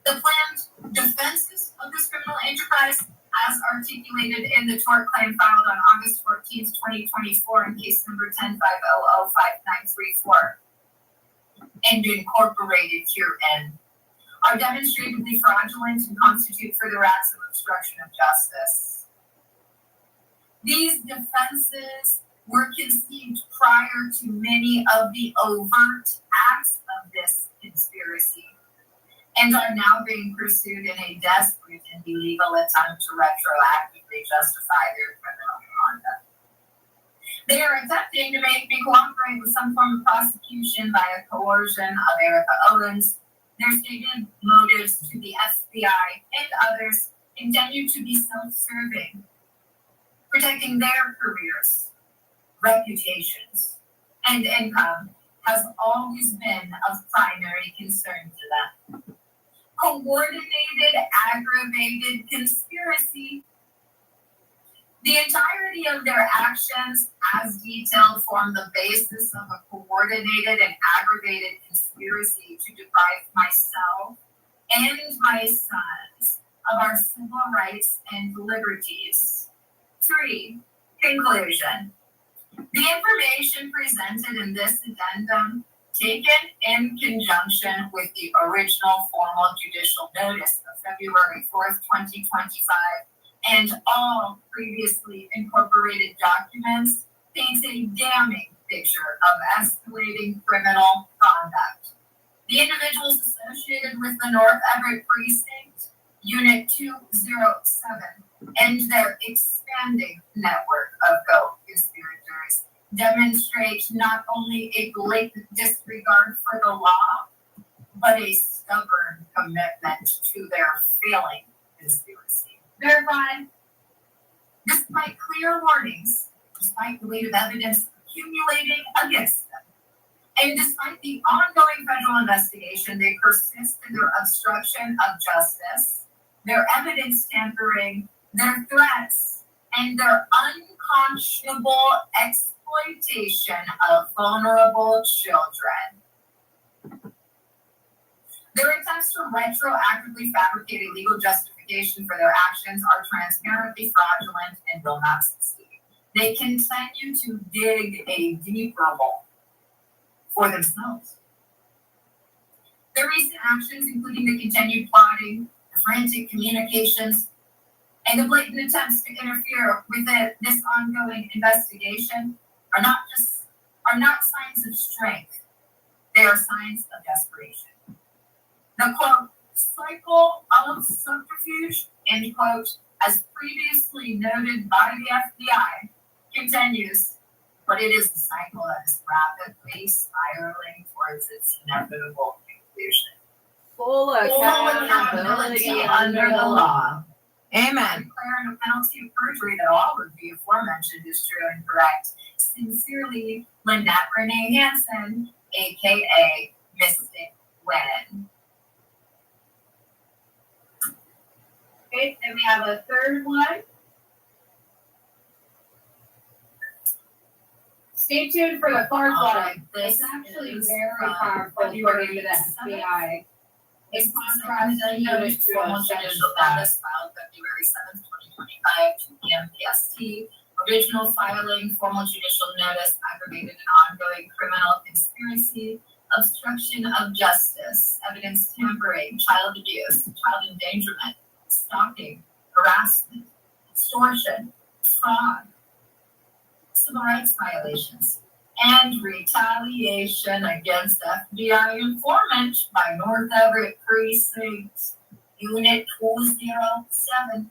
The planned defenses of this criminal enterprise, as articulated in the tort claim filed on August 14th, 2024 in case number 10-500-5934 and incorporated herein, are demonstrably fraudulent and constitute further acts of obstruction of justice. These defenses were conceived prior to many of the overt acts of this conspiracy and are now being pursued in a desperate and illegal attempt to retroactively justify their criminal conduct. They are attempting to make me cooperate with some form of prosecution via coercion of Erica Owens. Their stated motives to the FBI and others continue to be self-serving, protecting their careers, reputations, and income has always been of primary concern to them. Coordinated, aggravated conspiracy. The entirety of their actions, as detailed, form the basis of a coordinated and aggravated conspiracy to deprive myself and my sons of our civil rights and liberties. 3. Conclusion. The information presented in this addendum, taken in conjunction with the original formal judicial notice of February 4th, 2025, and all previously incorporated documents, paints a damning picture of escalating criminal conduct. The individuals associated with the North Everett Precinct, Unit207, and their expanding network of co-conspirators demonstrate not only a blatant disregard for the law, but a stubborn commitment to their failing conspiracy. Verified. Despite clear warnings, despite the weight of evidence accumulating against them, and despite the ongoing federal investigation, they persist in their obstruction of justice, their evidence tampering, their threats, and their unconscionable exploitation of vulnerable children. Their attempts to retroactively fabricate a legal justification for their actions are transparently fraudulent and will not succeed. They continue to dig a deeper hole for themselves. Their recent actions, including the continued plotting, the frantic communications, and the blatant attempts to interfere with this ongoing investigation, are not signs of strength. They are signs of desperation. The quote, cycle of subterfuge, end quote, as previously noted by the FBI, continues, but it is a cycle that is rapidly spiraling towards its inevitable conclusion. Full accountability under the law. Amen. Declaring a penalty of perjury that all of the aforementioned is true and correct. Sincerely, Lynette Renee Hansen, aka Mystic Wen. Okay, then we have a third one. Stay tuned for the fourth one. This It's actually is very from powerful according to the February FBI. A contract addendum to formal judicial notice filed February 7th, 2025, 2 p.m. PST. Original filing, formal judicial notice, aggravated and ongoing criminal conspiracy, obstruction of justice, evidence tampering, child abuse, child endangerment, stalking, harassment, extortion, fraud, civil rights violations, and retaliation against FBI informant by North Everett Precinct, Unit 207,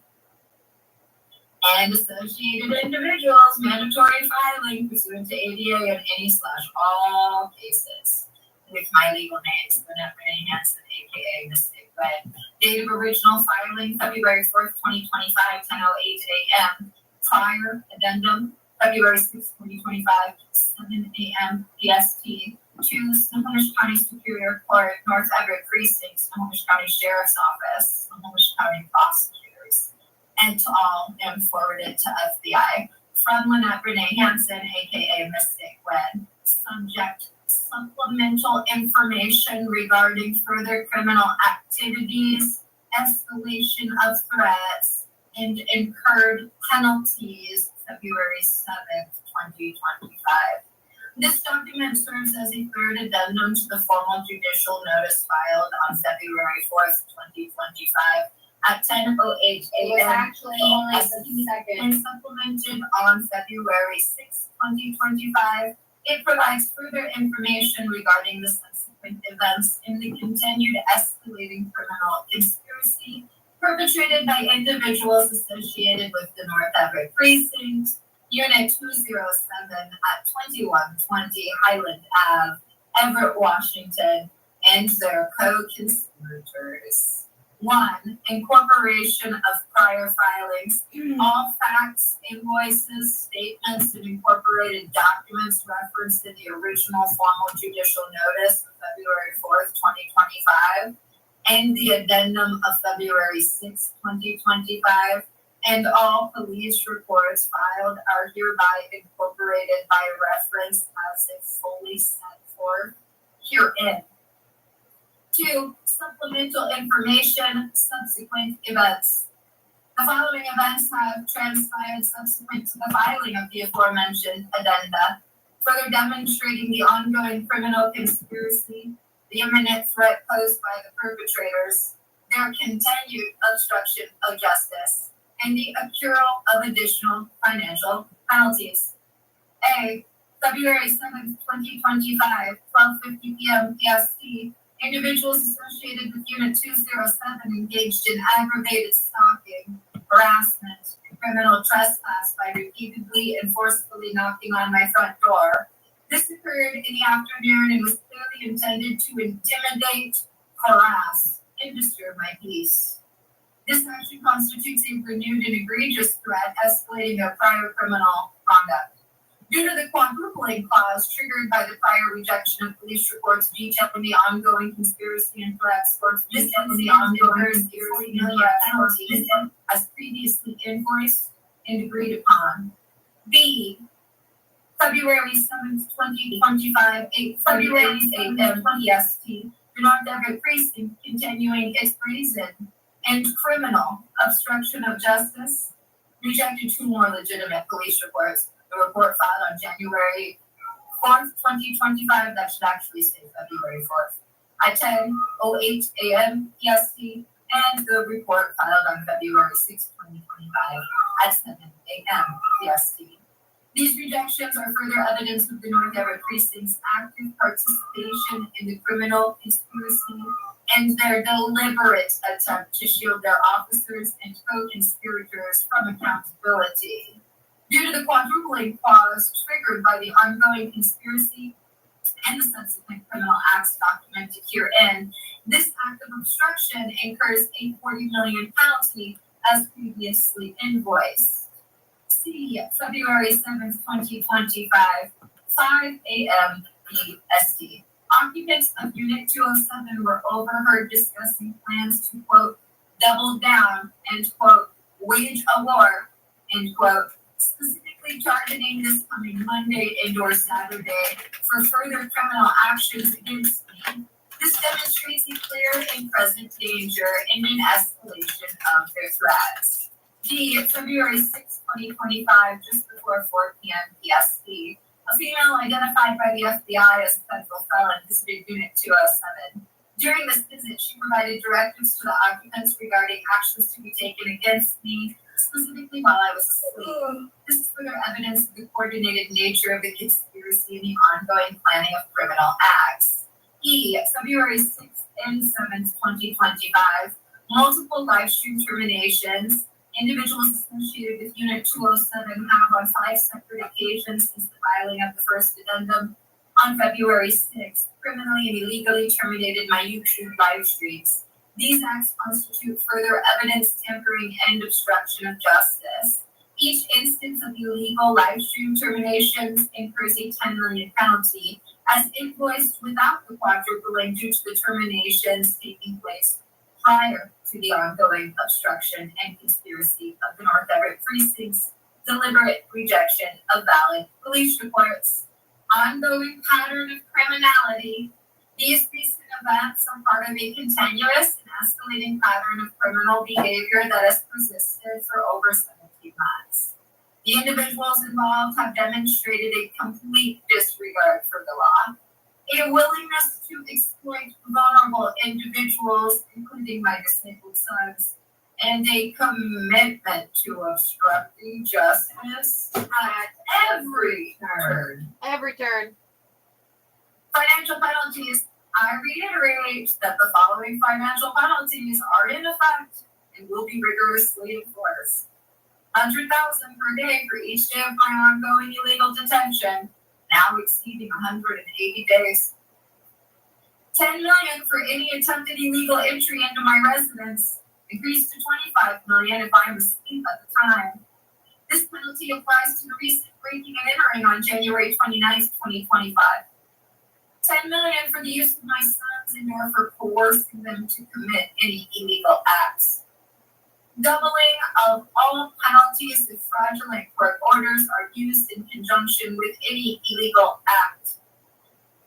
and associated individuals, mandatory filing pursuant to ADA in any/all cases. With my legal names, Unit Renee Hansen, aka Miss Dick Red. Date of original filing, February 4th, 2025, 10:08 a.m. Prior addendum, February 6th, 2025, 7 a.m. PST. To Snohomish County Superior Court, North Everett Precinct, Snohomish County Sheriff's Office, Snohomish County Prosecutors, and to all and forwarded to FBI. From Lynette Renee Hansen, aka Mystic Red. Subject: supplemental information regarding further criminal activities, escalation of threats, and incurred penalties, February 7th, 2025. This document serves as a third addendum to the formal judicial notice filed on February 4th, 2025 at 10:08 It was a.m. actually only the second. and supplemented on February 6th, 2025. It provides further information regarding the subsequent events in the continued escalating criminal conspiracy perpetrated by individuals associated with the North Everett Precinct, Unit 207 at 2120 Highland Ave, Everett, Washington, and their co-conspirators. 1. Incorporation of prior filings. All facts, invoices, statements, and incorporated documents referenced in the original formal judicial notice of February 4th, 2025, and the addendum of February 6th, 2025, and all police reports filed are hereby incorporated by reference as if fully set forth herein. 2. Supplemental information, subsequent events. The following events have transpired subsequent to the filing of the aforementioned addenda, further demonstrating the ongoing criminal conspiracy, the imminent threat posed by the perpetrators, their continued obstruction of justice, and the accrual of additional financial penalties. A. February 7th, 2025, 12:50 p.m. PST. Individuals associated with Unit 207 engaged in aggravated stalking, harassment, and criminal trespass by repeatedly and forcefully knocking on my front door. This occurred in the afternoon and was clearly intended to intimidate, harass, and disturb my peace. This action constitutes a renewed and egregious threat, escalating their prior criminal conduct. Due to the quadrupling clause triggered by the prior rejection of police reports detailing the ongoing conspiracy and threats towards detailing the ongoing conspiracy and threats penalties as previously invoiced and agreed upon. B. February 7th, 2025, 8:48 a.m. PST. The North Everett Precinct continuing its brazen and criminal obstruction of justice rejected 2 more legitimate police reports. The report filed on January 4th, 2025, that should actually say February 4th, at 10:08 a.m. PST, and the report filed on February 6th, 2025, at 7 a.m. PST. These rejections are further evidence of the North Everett Precinct's active participation in the criminal conspiracy and their deliberate attempt to shield their officers and co-conspirators from accountability. Due to the quadrupling clause triggered by the ongoing conspiracy and the subsequent criminal acts documented herein, this act of obstruction incurs a $40 million penalty as previously invoiced. C. February 7th, 2025, 5 a.m. BST. Occupants of Unit 207 were overheard discussing plans to, quote, double down and, quote, wage a war, end quote, specifically targeting this coming Monday and or Saturday for further criminal actions against me. This demonstrates a clear and present danger and an escalation of their threats. D, February 6, 2025, just before 4 p.m. PST, a female identified by the FBI as a federal felon visited Unit 207. During this visit, she provided directives to the occupants regarding actions to be taken against me, specifically while I was asleep. This is further evidence of the coordinated nature of the conspiracy and the ongoing planning of criminal acts. E, February 6th and 7th, 2025, multiple live stream terminations. Individuals associated with Unit 207 have on 5 separate occasions since the filing of the first addendum on February 6th, criminally and illegally terminated my YouTube live streams. These acts constitute further evidence tampering and obstruction of justice. Each instance of illegal live stream terminations incurs a 10 million penalty, as invoiced without the quadrupling due to the terminations taking place prior to the ongoing obstruction and conspiracy of the North Everett Precinct's deliberate rejection of valid police reports. Ongoing pattern of criminality. These recent events are part of a continuous and escalating pattern of criminal behavior that has persisted for over 17 months. The individuals involved have demonstrated a complete disregard for the law, a willingness to exploit vulnerable individuals, including my disabled sons, and a commitment to obstructing justice at every turn. Every turn. Financial penalties. I reiterate that the following financial penalties are in effect and will be rigorously enforced. $100,000 per day for each day of my ongoing illegal detention, now exceeding 180 days. $10 million for any attempted illegal entry into my residence, increased to $25 million if I am asleep at the time. This penalty applies to the recent breaking and entering on January 29th, 2025. $10 million for the use of my sons and or for coercing them to commit any illegal acts. Doubling of all penalties if fraudulent court orders are used in conjunction with any illegal act.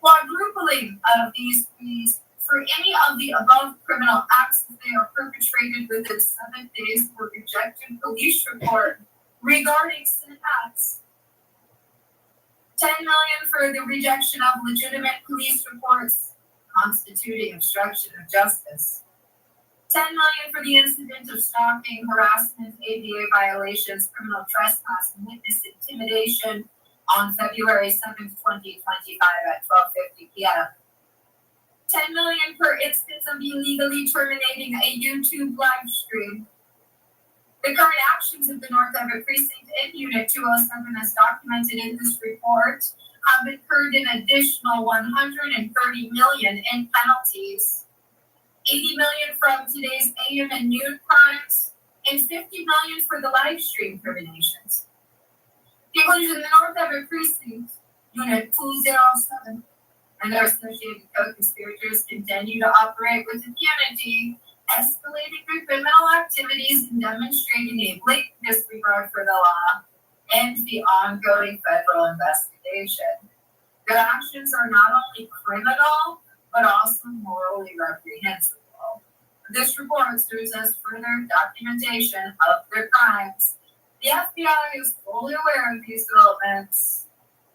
Quadrupling of these fees for any of the above criminal acts if they are perpetrated within 7 days of a rejected police report regarding said acts. $10 million for the rejection of legitimate police reports constituting obstruction of justice. $10 million for the incident of stalking, harassment, ADA violations, criminal trespass, and witness intimidation on February 7th, 2025 at 12:50 p.m. $10 million per instance of illegally terminating a YouTube live stream. The current actions of the North Everett Precinct and Unit 207 as documented in this report have incurred an additional $130 million in penalties, $80 million from today's AM and noon crimes, and $50 million for the live stream terminations. Conclusion: the North Everett Precinct, Unit 207, and their associated co-conspirators continue to operate with impunity, escalating their criminal activities and demonstrating a blatant disregard for the law and the ongoing federal investigation. Their actions are not only criminal, but also morally reprehensible. This report serves as further documentation of their crimes. The FBI is fully aware of these developments.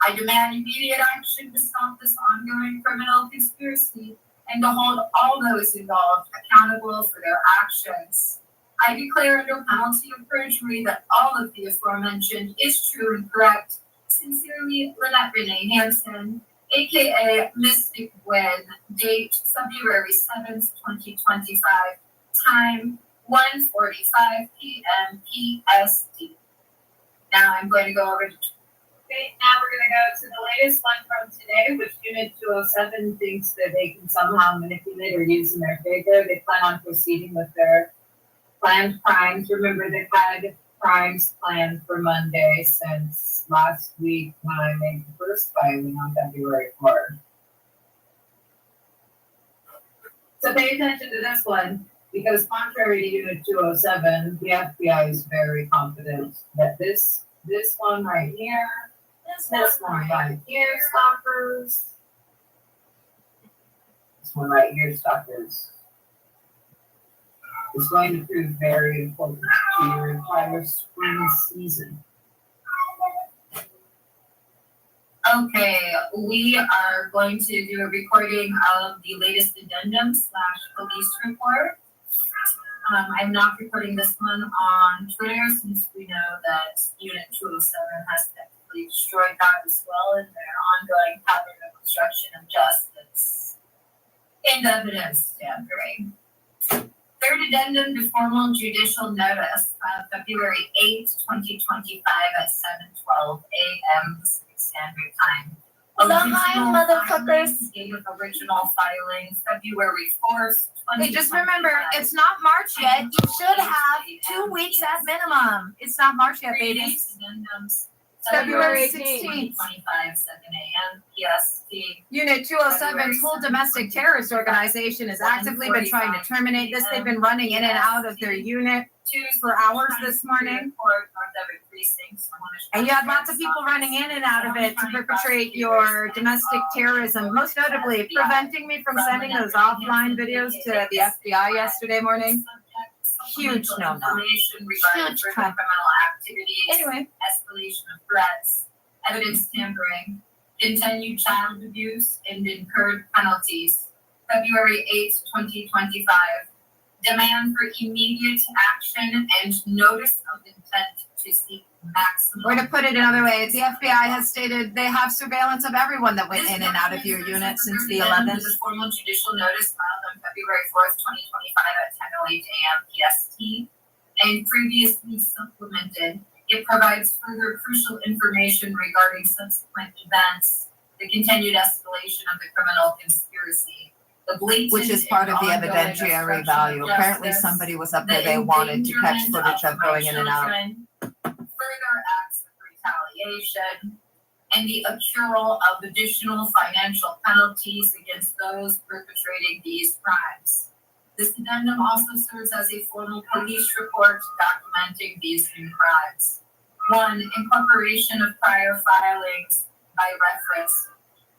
I demand immediate action to stop this ongoing criminal conspiracy and to hold all those involved accountable for their actions. I declare under penalty of perjury that all of the aforementioned is true and correct. Sincerely, Lynette Renee Hansen, aka Mystic Gwen, date February 7th, 2025, time 1:45 p.m. PST. Now I'm going to go over to. Okay, now we're going to go to the latest one from today, which Unit 207 thinks that they can somehow manipulate or use in their favor. They plan on proceeding with their planned crimes. Remember, they've had crimes planned for Monday since last week when I made the first filing on February 4th. So pay attention to this one, because contrary to Unit 207, the FBI is very confident that this one right here, this one right here, stalkers. This one right here, stock is going to prove very important to your entire spring season. Okay, we are going to do a recording of the latest addendum / police report. I'm not recording this one on Twitter since we know that Unit207 has technically destroyed that as well in their ongoing pattern of obstruction of justice and evidence tampering. Third addendum to formal judicial notice, February 8th, 2025 at 7:12 a.m. Pacific Standard Time. Date of original filing, February 4th, 2025. Hey, just remember, it's not March yet. You should have 2 weeks at minimum. It's not March yet, babies. Addendums, February 16th, 2025, 7 a.m. PST. Unit 207's whole domestic terrorist organization has actively been trying to terminate this. They've been running in and out of their unit for hours this morning. And you had lots of people running in and out of it to perpetrate your domestic terrorism, most notably preventing me from sending those offline videos to the FBI yesterday morning. Huge no-no. Huge crime. Anyway. Escalation of threats, evidence tampering, continued child abuse, and incurred penalties. February 8th, 2025. Demand for immediate action and notice of intent to seek maximum. Or to put it another way, the FBI has stated they have surveillance of everyone that went in and out of your unit since the 11th. The formal judicial notice filed on February 4th, 2025 at 10:08 a.m. PST and previously supplemented. It provides further crucial information regarding subsequent events, the continued escalation of the criminal conspiracy, the blatant Which is part of the and ongoing evidentiary value. obstruction of Apparently justice, somebody was up there, the they wanted to catch endangerment footage of my going in and out. children, further acts of retaliation, and the accrual of additional financial penalties against those perpetrating these crimes. This addendum also serves as a formal police report documenting these new crimes. 1. Incorporation of prior filings by reference.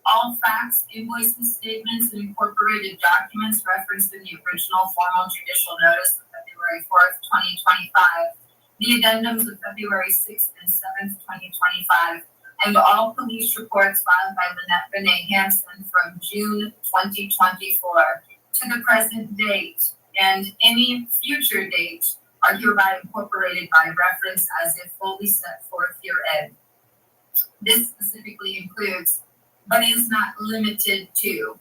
All facts, invoices, statements, and incorporated documents referenced in the original formal judicial notice of February 4th, 2025, the addendums of February 6th and 7th, 2025, and all police reports filed by Lynette Renee Hansen from June 2024 to the present date, and any future date are hereby incorporated by reference as if fully set forth herein. This specifically includes, but is not limited to,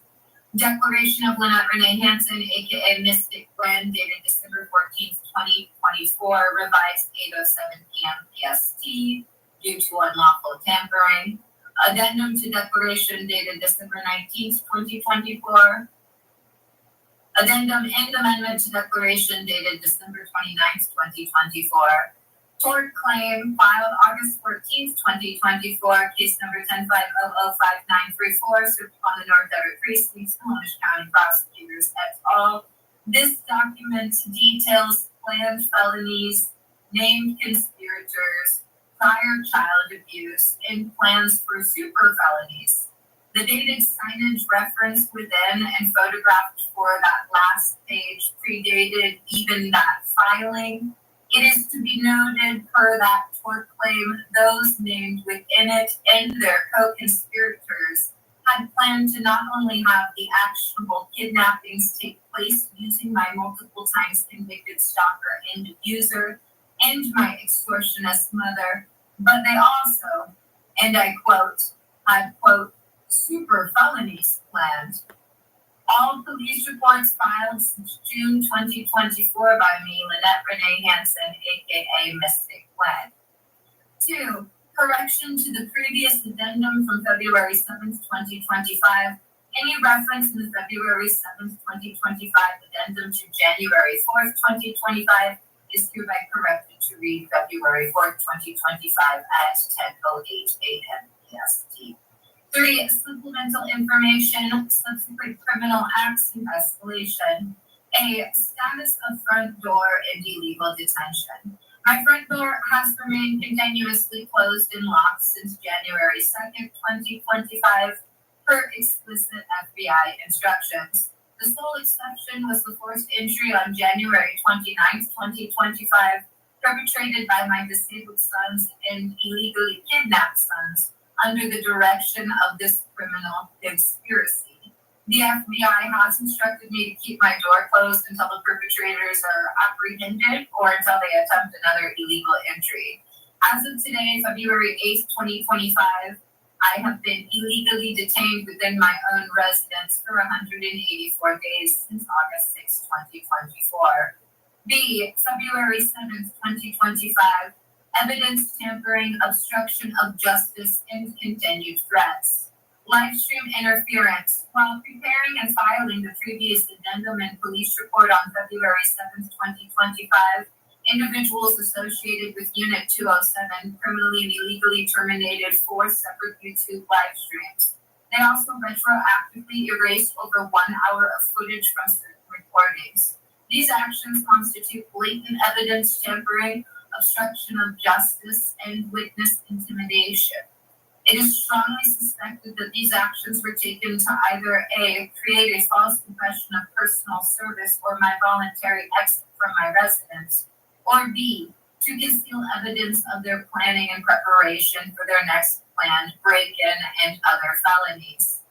Declaration of Lynette Renee Hansen, aka Mystic Plan, dated December 14th, 2024, revised 8:07 p.m. PST due to unlawful tampering. Addendum to Declaration dated December 19th, 2024. Addendum and amendment to Declaration dated December 29th, 2024. Tort claim filed August 14th, 2024, case number 105005-934, served upon the North Everett Precincts, Snohomish County Prosecutors et al. This document details planned felonies, named conspirators, prior child abuse, and plans for super felonies. The dated signage referenced within and photographed for that last page predated even that filing. It is to be noted per that tort claim, those named within it and their co-conspirators had planned to not only have the actionable kidnappings take place using my multiple times convicted stalker and abuser and my extortionist mother, but they also, and I quote, had quote, super felonies planned. All police reports filed since June 2024 by me, Lynette Renee Hansen, aka Mystic Plan. 2. Correction to the previous addendum from February 7th, 2025. Any reference in the February 7th, 2025 addendum to January 4th, 2025 is hereby corrected to read February 4th, 2025 at 10:08 a.m. PST. 3. Supplemental information, subsequent criminal acts and escalation. A. Status of front door and illegal detention. My front door has remained continuously closed and locked since January 2nd, 2025, per explicit FBI instructions. The sole exception was the forced entry on January 29th, 2025, perpetrated by my disabled sons and illegally kidnapped sons under the direction of this criminal conspiracy. The FBI has instructed me to keep my door closed until the perpetrators are apprehended or until they attempt another illegal entry. As of today, February 8th, 2025, I have been illegally detained within my own residence for 184 days since August 6, 2024. B. February 7th, 2025, evidence tampering, obstruction of justice, and continued threats. Livestream interference. While preparing and filing the previous addendum and police report on February 7th, 2025, individuals associated with Unit 207 criminally and illegally terminated 4 separate YouTube live streams. They also retroactively erased over 1 hour of footage from certain recordings. These actions constitute blatant evidence tampering, obstruction of justice, and witness intimidation. It is strongly suspected that these actions were taken to either A. create a false impression of personal service or my voluntary exit from my residence, or B. to conceal evidence of their planning and preparation for their next planned break-in and other felonies.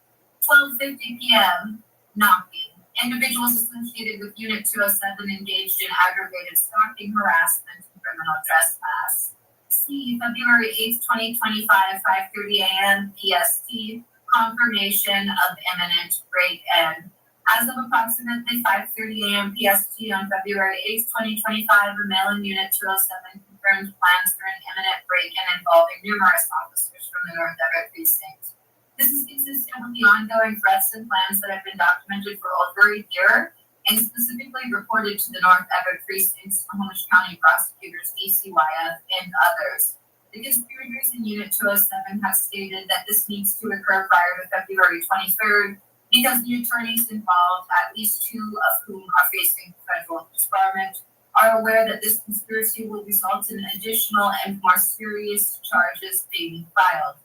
12:50 p.m. Knocking. Individuals associated with Unit 207 engaged in aggravated stalking, harassment, and criminal trespass. C. February 8th, 2025, 5:30 a.m. PST. Confirmation of imminent break-in. As of approximately 5:30 a.m. PST on February 8th, 2025, a male in Unit 207 confirmed plans for an imminent break-in involving numerous officers from the North Everett precinct. This is consistent with the ongoing threats and plans that have been documented for over a year and specifically reported to the North Everett precinct's Snohomish County prosecutors, DCYF, and others. The conspirators in Unit 207 have stated that this needs to occur prior to February 23rd because the attorneys involved, at least 2 of whom are facing federal disbarment, are aware that this conspiracy will result in additional and more serious charges being filed.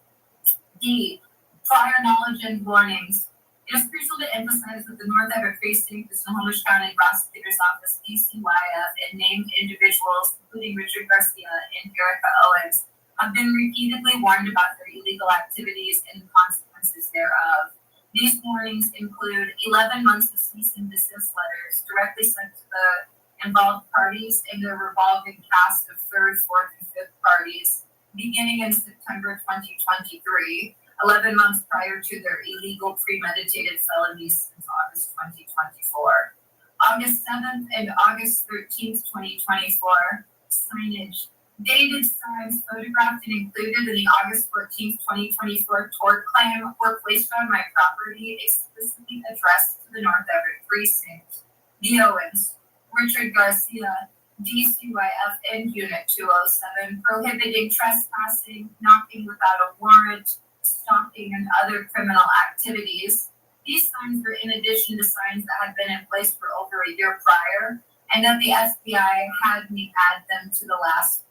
D. Prior knowledge and warnings. It is crucial to emphasize that the North Everett precinct, the Snohomish County Prosecutor's Office, DCYF, and named individuals, including Richard Garcia and Erica Owens, have been repeatedly warned about their illegal activities and the consequences thereof. These warnings include 11 months of cease and desist letters directly sent to the involved parties and their revolving cast of 3rd, 4th, and 5th parties, beginning in September 2023, 11 months prior to their illegal premeditated felonies since August 2024. August 7th and August 13th, 2024, signage. Dated signs photographed and included in the August 14th, 2024 tort claim were placed on my property explicitly addressed to the North Everett precinct. The Owens, Richard Garcia, DCYF, and Unit 207, prohibiting trespassing, knocking without a warrant, stalking, and other criminal activities. These signs were in addition to signs that had been in place for over a year prior, and that the FBI had me add them to the last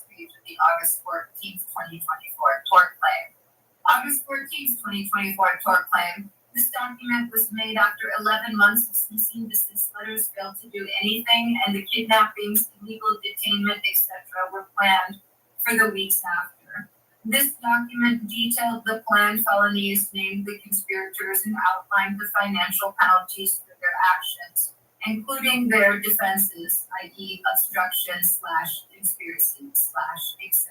page of the August 14th, 2024 tort claim. August 14th, 2024 tort claim. This document was made after 11 months of cease and desist letters failed to do anything, and the kidnappings, illegal detainment, etc. were planned for the weeks after. This document detailed the planned felonies, named the conspirators, and outlined the financial penalties for their actions, including their defenses, i.e. obstruction / conspiracy / etc.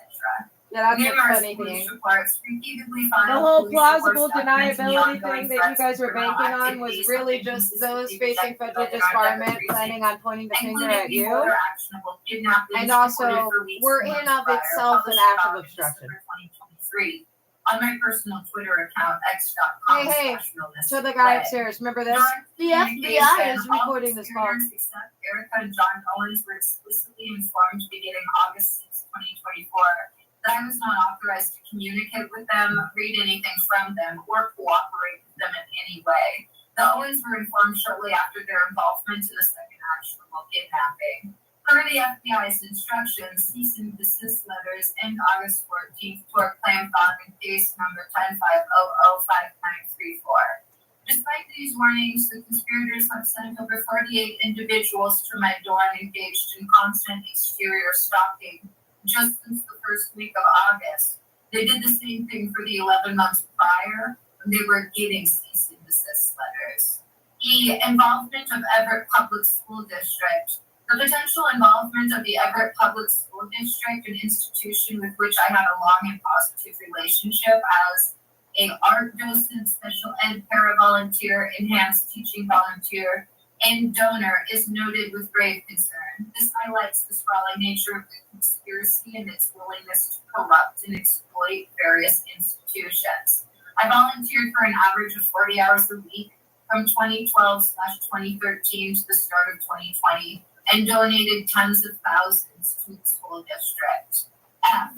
Yeah, that's a Numerous funny police thing. reports repeatedly The filed whole police plausible reports documenting the deniability ongoing thing that you threats guys and were criminal banking on was activities really have been just those consistently facing rejected by federal the North Everett disbarment planning on pointing the finger including at the you. other actionable kidnappings And also, reported for weeks we're and in months of prior, itself an published act of in obstruction. December 2023 on my personal Twitter account, x.com. Hey, /realness to the guy play. upstairs, remember this? Direct The FBI is recording this call. conspirators except Erica and John Owens were explicitly informed beginning August 6, 2024, that I was not authorized to communicate with them, read anything from them, or cooperate with them in any way. The Owens were informed shortly after their involvement in the second actionable kidnapping. Per the FBI's instructions, cease and desist letters end August 14th tort claim filed in case number 10500594. Despite these warnings, the conspirators have sent over 48 individuals to my door and engaged in constant exterior stalking just since the first week of August. They did the same thing for the 11 months prior, when they were getting cease and desist letters. E. Involvement of Everett Public School District. The potential involvement of the Everett Public School District, an institution with which I had a long and positive relationship as a art docent, special ed para-volunteer, enhanced teaching volunteer, and donor, is noted with grave concern. This highlights the sprawling nature of the conspiracy and its willingness to corrupt and exploit various institutions. I volunteered for an average of 40 hours a week from 2012/2013 to the start of 2020 and donated tens of thousands to the school district. F.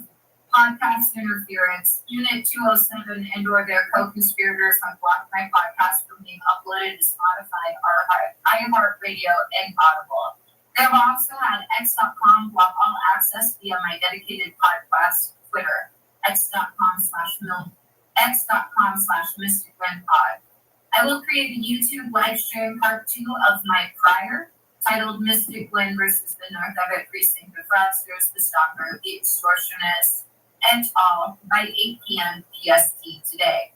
Podcast interference. Unit207 and or their co-conspirators have blocked my podcast from being uploaded to Spotify, iHeartRadio, and Audible. They have also had X.com block all access via my dedicated podcast Twitter, x.com/mysticwinpod. I will create a YouTube live stream part 2 of my prior, titled Mystic Win versus the North Everett Precinct of Fraudsters, the Stalker, the Extortionist, et al. By 8 p.m. PST today.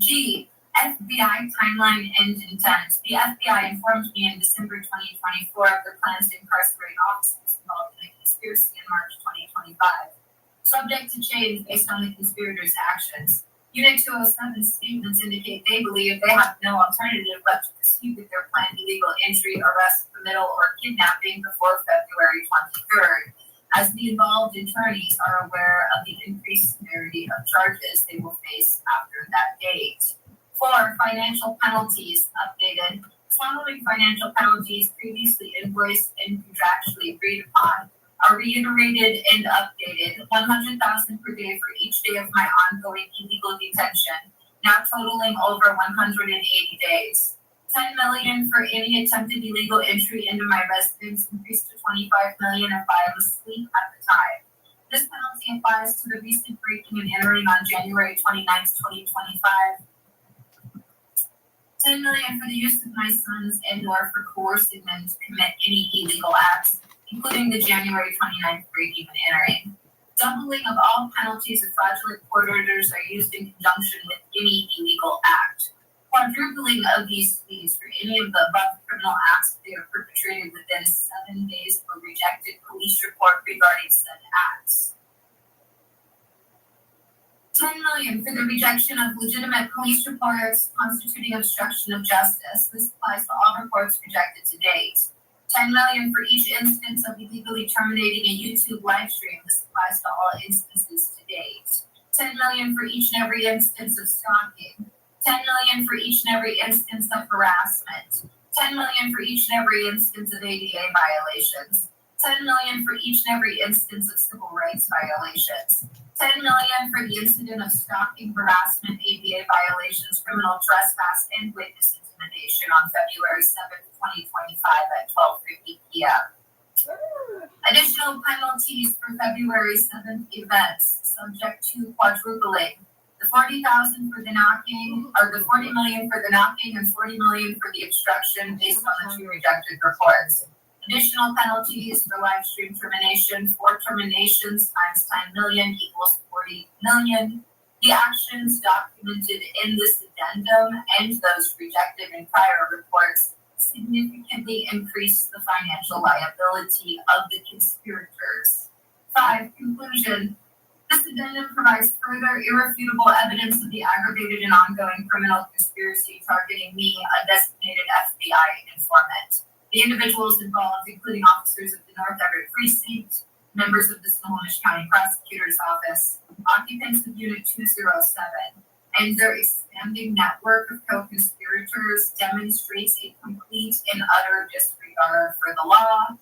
G. FBI timeline and intent. The FBI informed me in December 2024 of their plans to incarcerate officers involved in the conspiracy in March 2025. Subject to change based on the conspirators' actions. Unit207 statements indicate they believe they have no alternative but to proceed with their planned illegal entry, arrest, committal, or kidnapping before February 23rd. As the involved attorneys are aware of the increased severity of charges they will face after that date. 4. Financial penalties updated. The following financial penalties previously invoiced and contractually agreed upon are reiterated and updated. $100,000 per day for each day of my ongoing illegal detention, now totaling over 180 days. $10 million for any attempted illegal entry into my residence, increased to $25 million if I am asleep at the time. This penalty applies to the recent breaking and entering on January 29th, 2025. $10 million for the use of my sons and/or for coercing them to commit any illegal acts, including the January 29th breaking and entering. Doubling of all penalties of fraudulent court orders are used in conjunction with any illegal act. Quadrupling of these fees for any of the above criminal acts they are perpetrated within 7 days of a rejected police report regarding said acts. $10 million for the rejection of legitimate police reports constituting obstruction of justice. This applies to all reports rejected to date. $10 million for each instance of illegally terminating a YouTube live stream. This applies to all instances to date. $10 million for each and every instance of stalking. $10 million for each and every instance of harassment. $10 million for each and every instance of ADA violations. $10 million for each and every instance of civil rights violations. $10 million for the incident of stalking, harassment, ADA violations, criminal trespass, and witness intimidation on February 7th, 2025 at 12:50 p.m. Additional penalties for February 7th events, subject to quadrupling. The $40,000 for the knocking, or the $40 million for the knocking, and $40 million for the obstruction based on the 2 rejected reports. Additional penalties for live stream termination. 4 terminations times 10 million equals 40 million. The actions documented in this addendum and those rejected in prior reports significantly increase the financial liability of the conspirators. 5. Conclusion. This addendum provides further irrefutable evidence of the aggravated and ongoing criminal conspiracy targeting me, a designated FBI informant. The individuals involved, including officers of the North Everett Precinct, members of the Snohomish County Prosecutor's Office, occupants of Unit207, and their expanding network of co-conspirators demonstrates a complete and utter disregard for the law,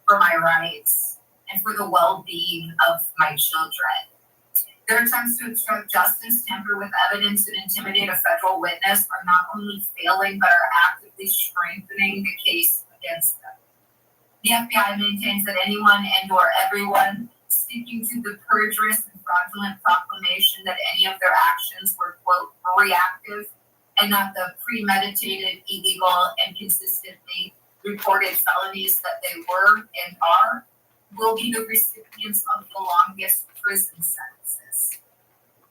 for my rights, and for the well-being of my children. Their attempts to obstruct justice, tamper with evidence, and intimidate a federal witness are not only failing, but are actively strengthening the case against them. The FBI maintains that anyone and/or everyone sticking to the perjurious and fraudulent proclamation that any of their actions were, quote, reactive, and not the premeditated, illegal, and consistently reported felonies that they were and are, will be the recipients of the longest prison sentences.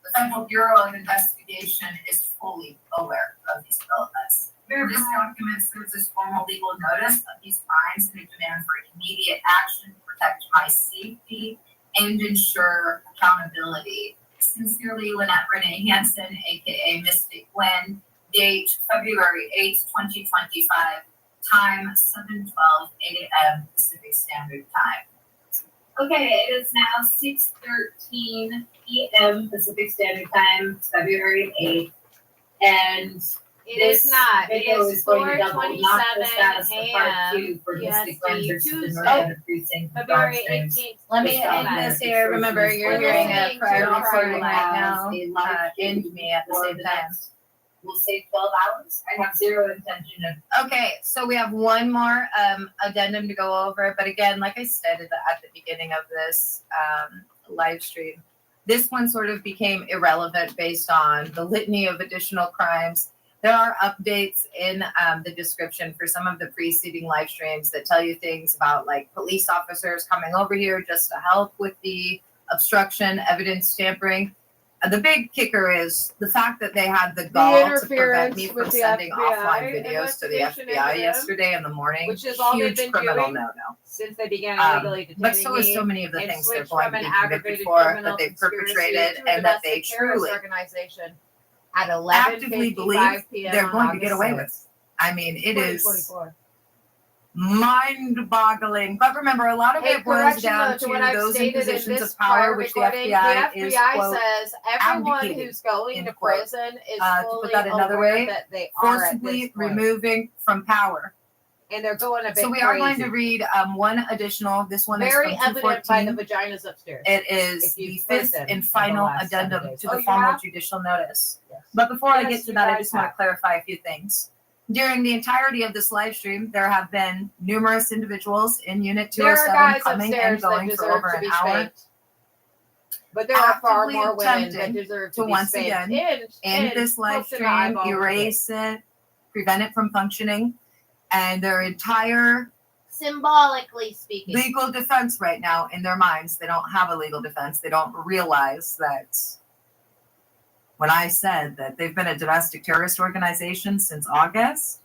The Federal Bureau of Investigation is fully aware of these developments. This document serves as formal legal notice of these crimes and a demand for immediate action to protect my safety and ensure accountability. Sincerely, Lynette Renee Hansen, aka Mystic Gwen, date February 8th, 2025, time 7:12 a.m. Pacific Standard Time. Okay, it is now 6:13 p.m. Pacific Standard Time, February 8th, and It is not. It video is going to double, not the 4:27 status of part a.m. 2 for Mystic PST, Gwen versus the Tuesday, North End Precinct. February Broadstreams. 18th. Let me Just end on this there. here. Remember, you're We're hearing listening a prior to recording our right now. live End me at the for same time. next, we'll say 12 hours. I have zero intention of. Okay, so we have one more addendum to go over, but again, like I said at the beginning of this live stream, this one sort of became irrelevant based on the litany of additional crimes. There are updates in the description for some of the preceding live streams that tell you things about like police officers coming over here just to help with the obstruction, evidence tampering. The big kicker is the fact that they had the gall to prevent me interference from with the sending FBI offline videos to the investigation FBI into them, yesterday in the morning. which is all they've Huge been criminal doing no-no. since they began illegally detaining But so is me. so many of the and things they're switched going from to an be convicted aggravated for, criminal that they've conspiracy perpetrated, to a and that they domestic terrorist truly organization at actively 11:55 believe p.m. they're on going to get August away 6th, with. I mean, it is 2024. mind-boggling. But remember, a lot of Hey, it boils correction down though to what I've those in stated in positions this of power, prior which the recording. FBI The is, FBI quote, says everyone abdicating, who's going end to quote. prison is To fully put that another aware way, that they are at this forcibly point. removing from power. And they're going a bit So we are going crazy. to read one additional. This one Very is from evident by the 214. vaginas upstairs. It is If the you've heard fifth them and in the final last 7 addendum days. to Oh, the you formal have? judicial notice. Yes. But before I Yes, get to you that, I guys just want to have. clarify a few things. During the entirety of this live stream, there have been numerous individuals in Unit There are 207 guys coming and upstairs that going for deserve over to an be hour, spanked. But there are far actively more women that attempting deserve to to be once spanked. again And this live poked in the stream, eyeball with it. erase it, prevent it from functioning, and their entire Symbolically speaking. legal defense right now in their minds. They don't have a legal defense. They don't realize that when I said that they've been a domestic terrorist organization since August,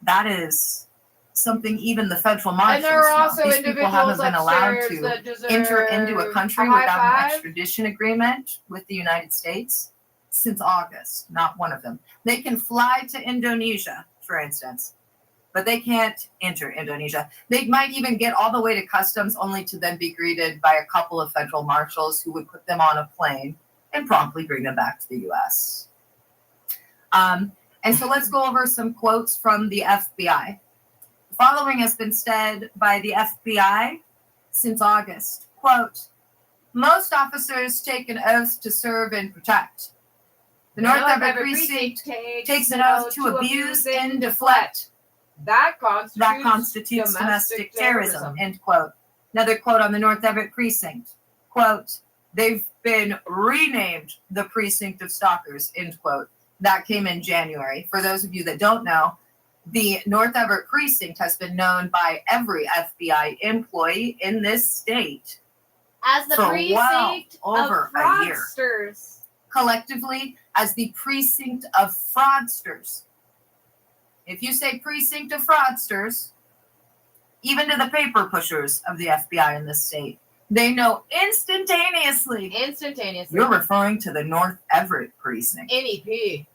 that is something even the federal marshals And there are know. also These people haven't individuals been allowed upstairs to that deserve enter into a country a high without an five. extradition agreement with the United States since August. Not one of them. They can fly to Indonesia, for instance, but they can't enter Indonesia. They might even get all the way to customs only to then be greeted by a couple of federal marshals who would put them on a plane and promptly bring them back to the U.S. And so let's go over some quotes from the FBI. The following has been said by the FBI since August. Quote, most officers take an oath to serve and protect. The North Everett Precinct takes an oath to abuse and deflect. That Constitutes domestic terrorism, end quote. Another quote on the North Everett Precinct. Quote, they've been renamed the Precinct of Stalkers, end quote. That came in January. For those of you that don't know, the North Everett Precinct has been known by every FBI employee in this state as the for precinct well over of a year. fraudsters. Collectively as the Precinct of Fraudsters. If you say Precinct of Fraudsters, even to the paper pushers of the FBI in this state, they know instantaneously you're referring to the North Everett Precinct. NEP.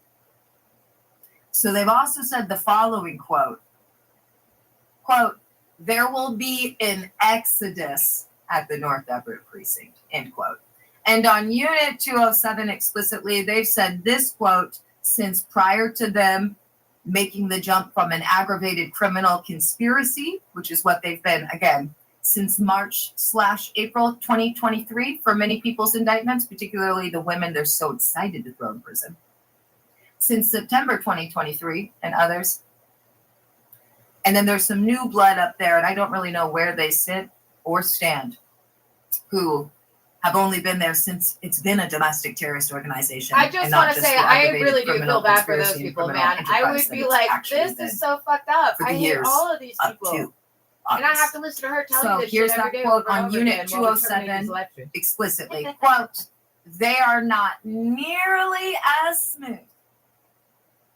So they've also said the following quote, quote, there will be an exodus at the North Everett Precinct, end quote. And on Unit 207 explicitly, they've said this quote since prior to them making the jump from an aggravated criminal conspiracy, which is what they've been, again, since March/April 2023 for many people's indictments, particularly the women they're so excited to throw in prison. Since September 2023 and others. And then there's some new blood up there, and I don't really know where they sit or stand, who have only been there since it's been a domestic terrorist organization. I just and not want to say, the I aggravated really do criminal feel bad for those conspiracy and people, criminal man. I enterprise would that be it's like, actually this been is so fucked up. for the I hate years all of these up people. to And I have August. to listen to her tell So me this here's shit every that day quote over and on over Unit again while we terminate 207 these elections. explicitly, quote, they are not nearly as smooth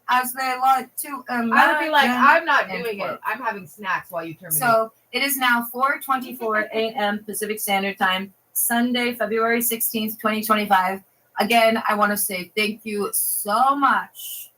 as they like to imagine. I would be like, I'm not end doing it. quote. I'm having snacks while you terminate. So it is now 4:24 a.m. Pacific Standard Time, Sunday, February 16th, 2025. Again, I want to say thank you so much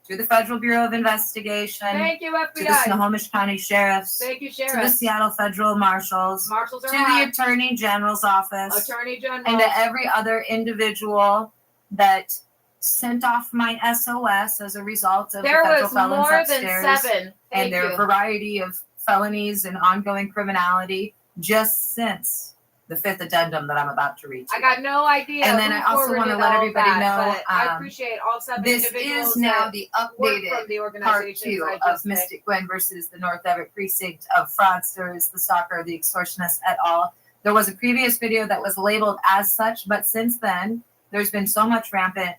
to the Federal Bureau of Investigation, Thank you, to the FBI. Snohomish County Sheriffs, Thank you, to the Sheriff. Seattle Federal Marshals, Marshals to are the hot. Attorney General's office, Attorney General. and to every other individual that sent off my SOS as a result of There the federal was felons more upstairs than 7. and Thank their you. variety of felonies and ongoing criminality just since the 5th addendum that I'm about to read. I got no idea. And then who I also forwarded wanna let all everybody that, know, but I appreciate all 7 this individuals is now that the work updated from the part organizations 2 I of just said. Mystic Gwen versus the North Everett Precinct of Fraudsters, the Stalker, the Extortionist, et al. There was a previous video that was labeled as such, but since then, there's been so much rampant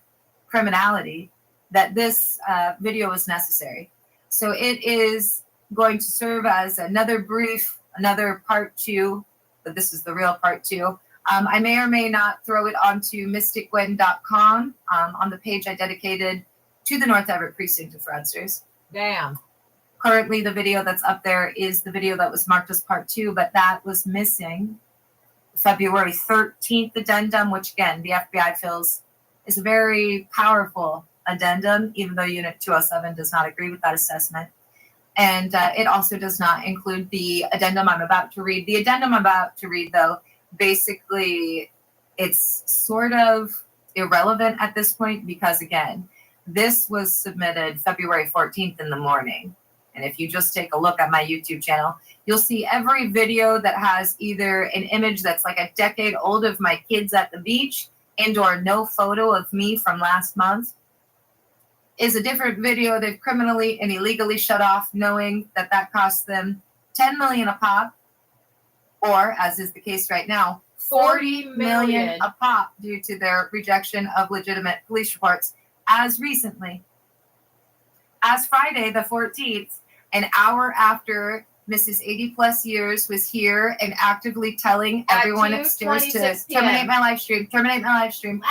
criminality that this video is necessary. So it is going to serve as another part 2, but this is the real part 2. I may or may not throw it onto mysticgwen.com on the page I dedicated to the North Everett Precinct of Fraudsters. Damn. Currently, the video that's up there is the video that was marked as part 2, but that was missing February 13th addendum, which again, the FBI feels is a very powerful addendum, even though Unit 207 does not agree with that assessment. And it also does not include the addendum I'm about to read. The addendum I'm about to read, though, basically, it's sort of irrelevant at this point because, again, this was submitted February 14th in the morning. And if you just take a look at my YouTube channel, you'll see every video that has either an image that's like a decade old of my kids at the beach and or no photo of me from last month is a different video they've criminally and illegally shut off, knowing that that costs them $10 million a pop, or as is the case right now, $40 million a pop due to their rejection of legitimate police reports as recently as Friday the 14th, an hour after Mrs. 80 plus years was here and actively telling At everyone upstairs to 2:26 p.m. terminate my live stream,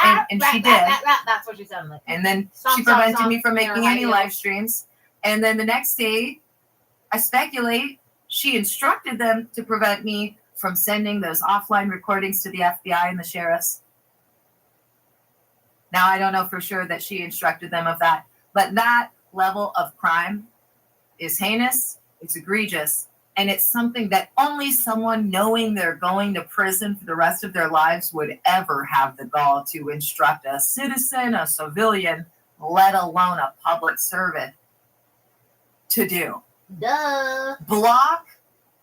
and she did. That's what she sounded like. And then Stomp, she stomp, prevented stomp, me from there, making high any heels. live streams. And then the next day, I speculate she instructed them to prevent me from sending those offline recordings to the FBI and the sheriffs. Now, I don't know for sure that she instructed them of that, but that level of crime is heinous, it's egregious, and it's something that only someone knowing they're going to prison for the rest of their lives would ever have the gall to instruct a citizen, a civilian, let alone a public servant to do. Duh. Block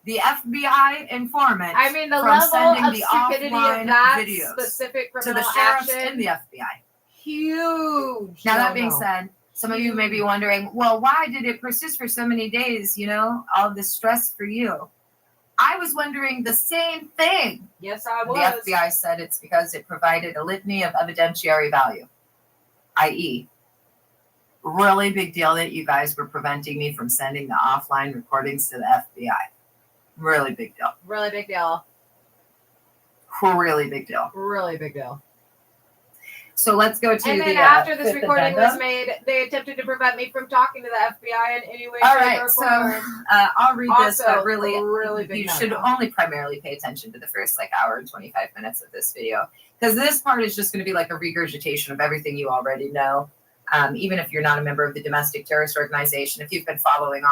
the FBI informant I mean, the from level sending of the stupidity offline of that videos specific to criminal the sheriffs action. and the FBI. Huge. Now, that no, being no. said, some of you may be wondering, well, why did it persist for so many days? You know, all this stress for you. I was wondering the same thing. Yes, I The was. FBI said it's because it provided a litany of evidentiary value, i.e., really big deal that you guys were preventing me from sending the offline recordings to the FBI. Really big deal. Really big deal. Really big deal. Really big deal. So let's go to And then the after this fifth recording addendum. was made, they attempted to prevent me from talking to the FBI in any way, All shape, right, or so form. I'll read this, Also, but really big you no-no. should only primarily pay attention to the first hour and 25 minutes of this video, because this part is just going to be like a regurgitation of everything you already know. Even if you're not a member of the domestic terrorist organization, if you've been following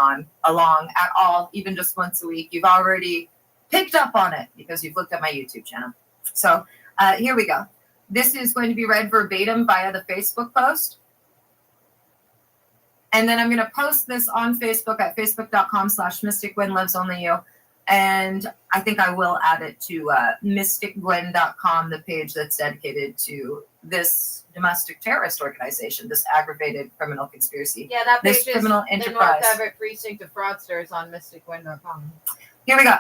along at all, even just once a week, you've already picked up on it because you've looked at my YouTube channel. So here we go. This is going to be read verbatim via the Facebook post. And then I'm going to post this on Facebook at facebook.com/mysticgwenlovesonlyyou. And I think I will add it to mysticgwen.com, the page that's dedicated to this domestic terrorist organization, this aggravated criminal conspiracy. Yeah, that page This criminal is the enterprise. North Everett Precinct of Fraudsters on mysticwind.com. Here we go.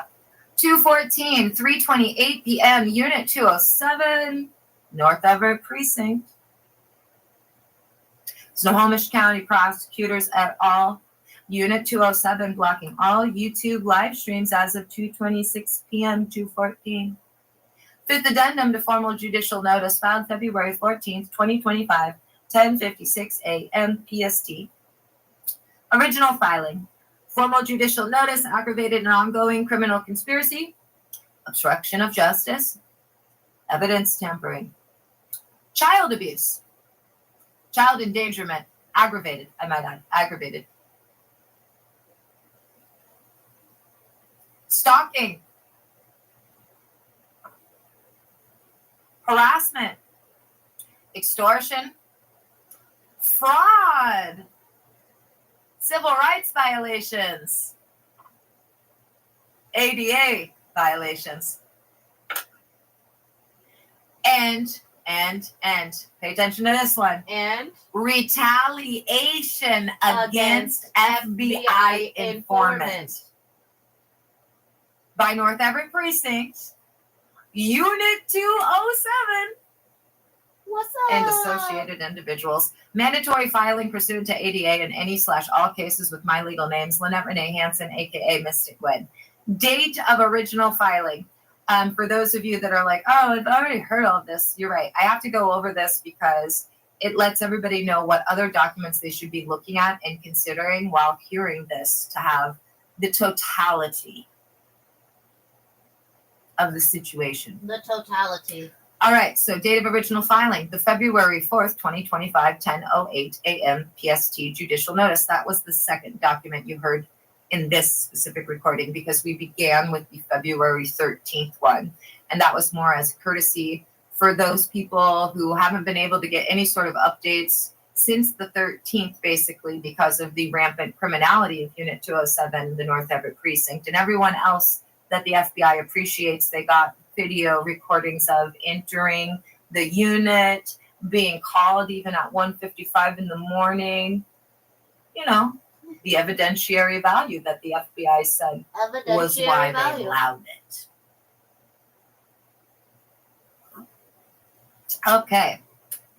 214, 3:28 p.m., Unit 207, North Everett Precinct. Snohomish County Prosecutors et al. Unit 207 blocking all YouTube live streams as of 2:26 p.m. 214. Fifth addendum to formal judicial notice filed February 14th, 2025, 10:56 a.m. PST. Original filing. Formal judicial notice, aggravated and ongoing criminal conspiracy, obstruction of justice, evidence tampering, child abuse, child endangerment, aggravated, I might add, aggravated, stalking, harassment, extortion, fraud, civil rights violations, ADA violations, and pay attention to this one, And retaliation against FBI informant by North Everett Precinct, Unit 207, What's and associated individuals. Mandatory filing pursuant to ADA in any/all cases with my legal names, Lynette Renee Hansen, aka Mystic Wed. Date of original filing. For those of you that are like, oh, I've already heard all of this, you're right. I have to go over this because it lets everybody know what other documents they should be looking at and considering while hearing this to have the totality of the situation. The totality. All right, so date of original filing, the February 4th, 2025, 10:08 a.m. PST judicial notice. That was the second document you heard in this specific recording because we began with the February 13th one. And that was more as a courtesy for those people who haven't been able to get any sort of updates since the 13th, basically, because of the rampant criminality of Unit 207, the North Everett Precinct, and everyone else that the FBI appreciates. They got video recordings of entering the unit, being called even at 1:55 in the morning. You know, the evidentiary value that the FBI said was why they allowed it. Okay.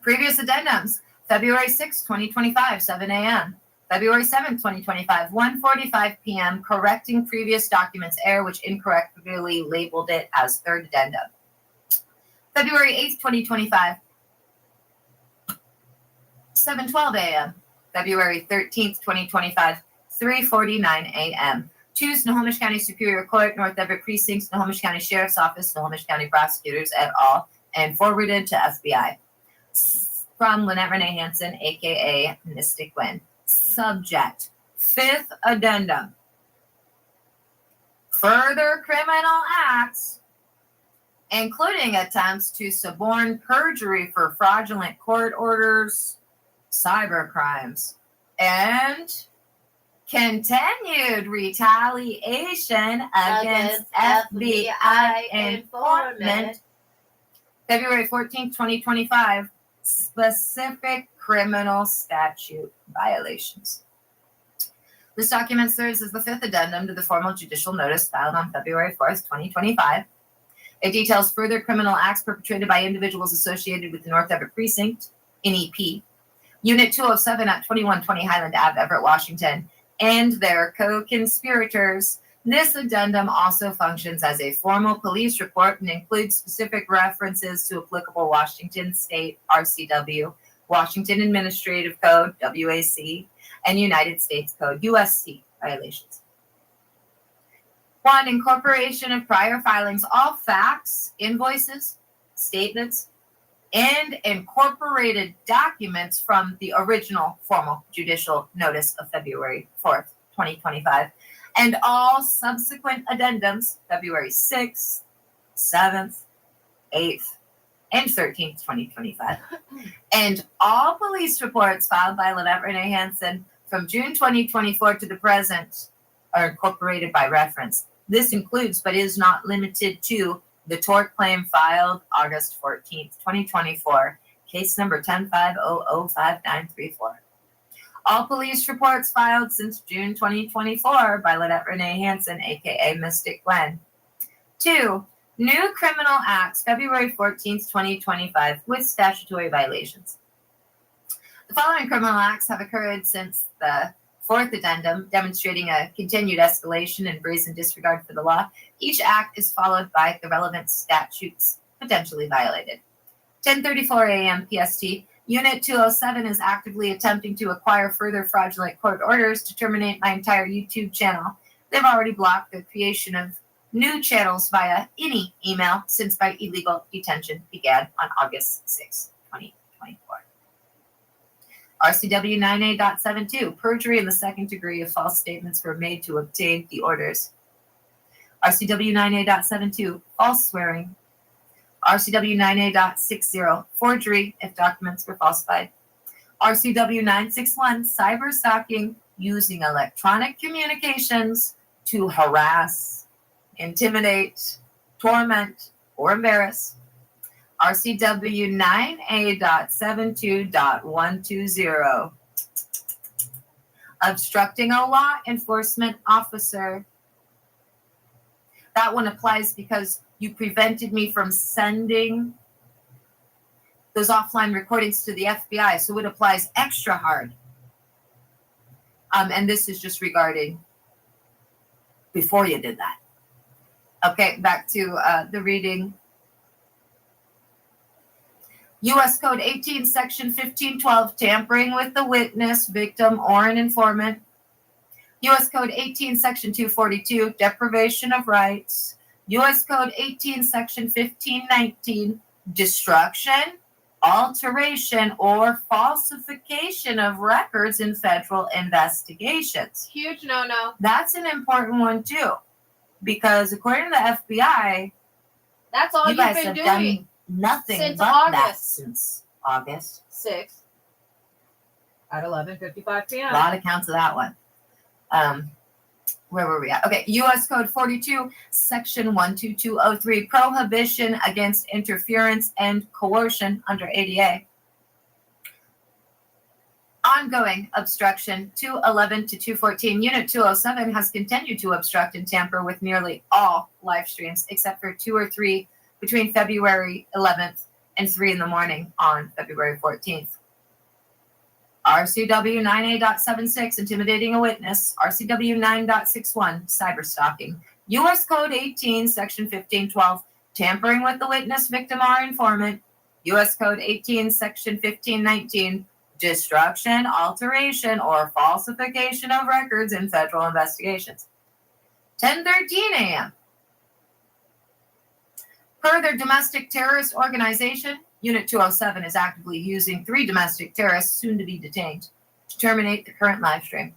Previous addendums. February 6, 2025, 7 a.m. February 7th, 2025, 1:45 p.m., correcting previous documents error, which incorrectly labeled it as third addendum. February 8th, 2025, 7:12 a.m. February 13th, 2025, 3:49 a.m. to Snohomish County Superior Court, North Everett Precinct, Snohomish County Sheriff's Office, Snohomish County Prosecutors et al., and forwarded to FBI. From Lynette Renee Hansen, aka Mystic Gwen. Subject, fifth addendum. Further criminal acts, including attempts to suborn perjury for fraudulent court orders, cyber crimes, and continued retaliation against FBI informant. February 14th, 2025, specific criminal statute violations. This document serves as the fifth addendum to the formal judicial notice filed on February 4th, 2025. It details further criminal acts perpetrated by individuals associated with the North Everett Precinct, NEP, Unit 207 at 2120 Highland Ave, Everett, Washington, and their co-conspirators. This addendum also functions as a formal police report and includes specific references to applicable Washington State RCW, Washington Administrative Code, WAC, and United States Code, USC violations. 1. Incorporation of prior filings, all facts, invoices, statements, and incorporated documents from the original formal judicial notice of February 4th, 2025, and all subsequent addendums, February 6th, 7th, 8th, and 13th, 2025, and all police reports filed by Lynette Renee Hansen from June 2024 to the present are incorporated by reference. This includes, but is not limited to, the tort claim filed August 14th, 2024, case number 10-5005934. All police reports filed since June 2024 by Lynette Renee Hansen, aka Mystic Gwen. 2, new criminal acts, February 14th, 2025, with statutory violations. The following criminal acts have occurred since the fourth addendum, demonstrating a continued escalation and brazen disregard for the law. Each act is followed by the relevant statutes potentially violated. 10:34 a.m. PST, Unit 207 is actively attempting to acquire further fraudulent court orders to terminate my entire YouTube channel. They've already blocked the creation of new channels via any email since my illegal detention began on August 6, 2024. RCW 9A.72, perjury in the second degree if false statements were made to obtain the orders. RCW 9A.72, false swearing. RCW 9A.60, forgery if documents were falsified. RCW 961, cyber stalking using electronic communications to harass, intimidate, torment, or embarrass. RCW 9A.72.120, obstructing a law enforcement officer. That one applies because you prevented me from sending those offline recordings to the FBI, so it applies extra hard. And this is just regarding before you did that. Okay, back to the reading. U.S. Code 18, Section 1512, tampering with the witness, victim, or an informant. U.S. Code 18, Section 242, deprivation of rights. U.S. Code 18, Section 1519, destruction, alteration, or falsification of records in federal investigations. Huge no-no. That's an important one, too, because according to the FBI, That's all you you've guys been have doing done nothing since but that August. since August. 6th at 11:55 p.m. A lot of counts of that one. Where were we at? Okay, U.S. Code 42, Section 12203, prohibition against interference and coercion under ADA. Ongoing obstruction, 211 to 214. Unit 207 has continued to obstruct and tamper with nearly all live streams, except for 2 or 3 between February 11th and 3 in the morning on February 14th. RCW 9A.76, intimidating a witness. RCW 9.61, cyber stalking. U.S. Code 18, Section 1512, tampering with the witness, victim, or informant. U.S. Code 18, Section 1519, destruction, alteration, or falsification of records in federal investigations. 10:13 a.m. Per their domestic terrorist organization, Unit 207 is actively using 3 domestic terrorists soon to be detained to terminate the current live stream.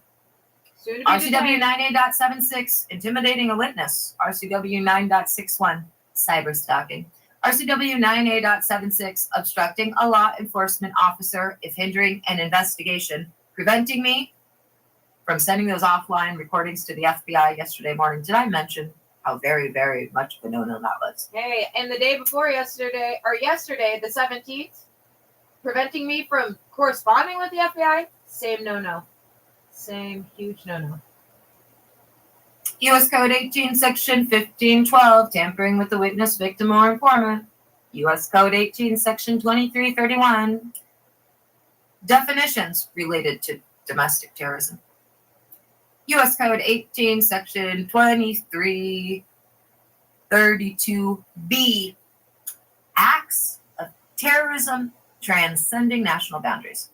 Soon to be RCW detained. 9A.76, intimidating a witness. RCW 9.61, cyber stalking. RCW 9A.76, obstructing a law enforcement officer if hindering an investigation, preventing me from sending those offline recordings to the FBI yesterday morning. Did I mention how very, very much of a no-no that was? Hey, and the day before yesterday, the 17th, preventing me from corresponding with the FBI, same no-no. Same huge no-no. U.S. Code 18, Section 1512, tampering with the witness, victim, or informant. U.S. Code 18, Section 2331, definitions related to domestic terrorism. U.S. Code 18, Section 2332B, acts of terrorism transcending national boundaries.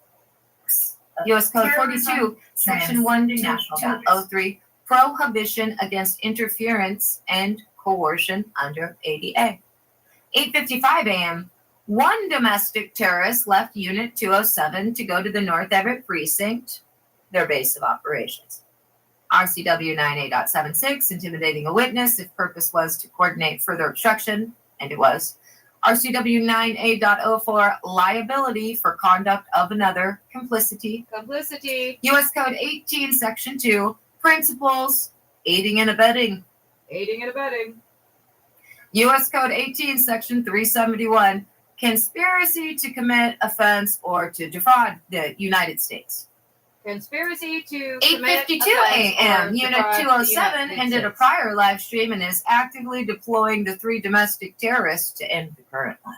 U.S. Code 42, Section 12203, prohibition against interference and coercion under ADA. 8:55 a.m., 1 domestic terrorist left Unit 207 to go to the North Everett Precinct, their base of operations. RCW 9A.76, intimidating a witness if purpose was to coordinate further obstruction, and it was. RCW 9A.04, liability for conduct of another, complicity. Complicity. U.S. Code 18, Section 2, principles, aiding and abetting. Aiding and abetting. U.S. Code 18, Section 371, conspiracy to commit offense or to defraud the United States. Conspiracy to commit 8:52 offense a.m. or Unit defraud the 207 United ended a States. prior live stream and is actively deploying the 3 domestic terrorists to end the current one.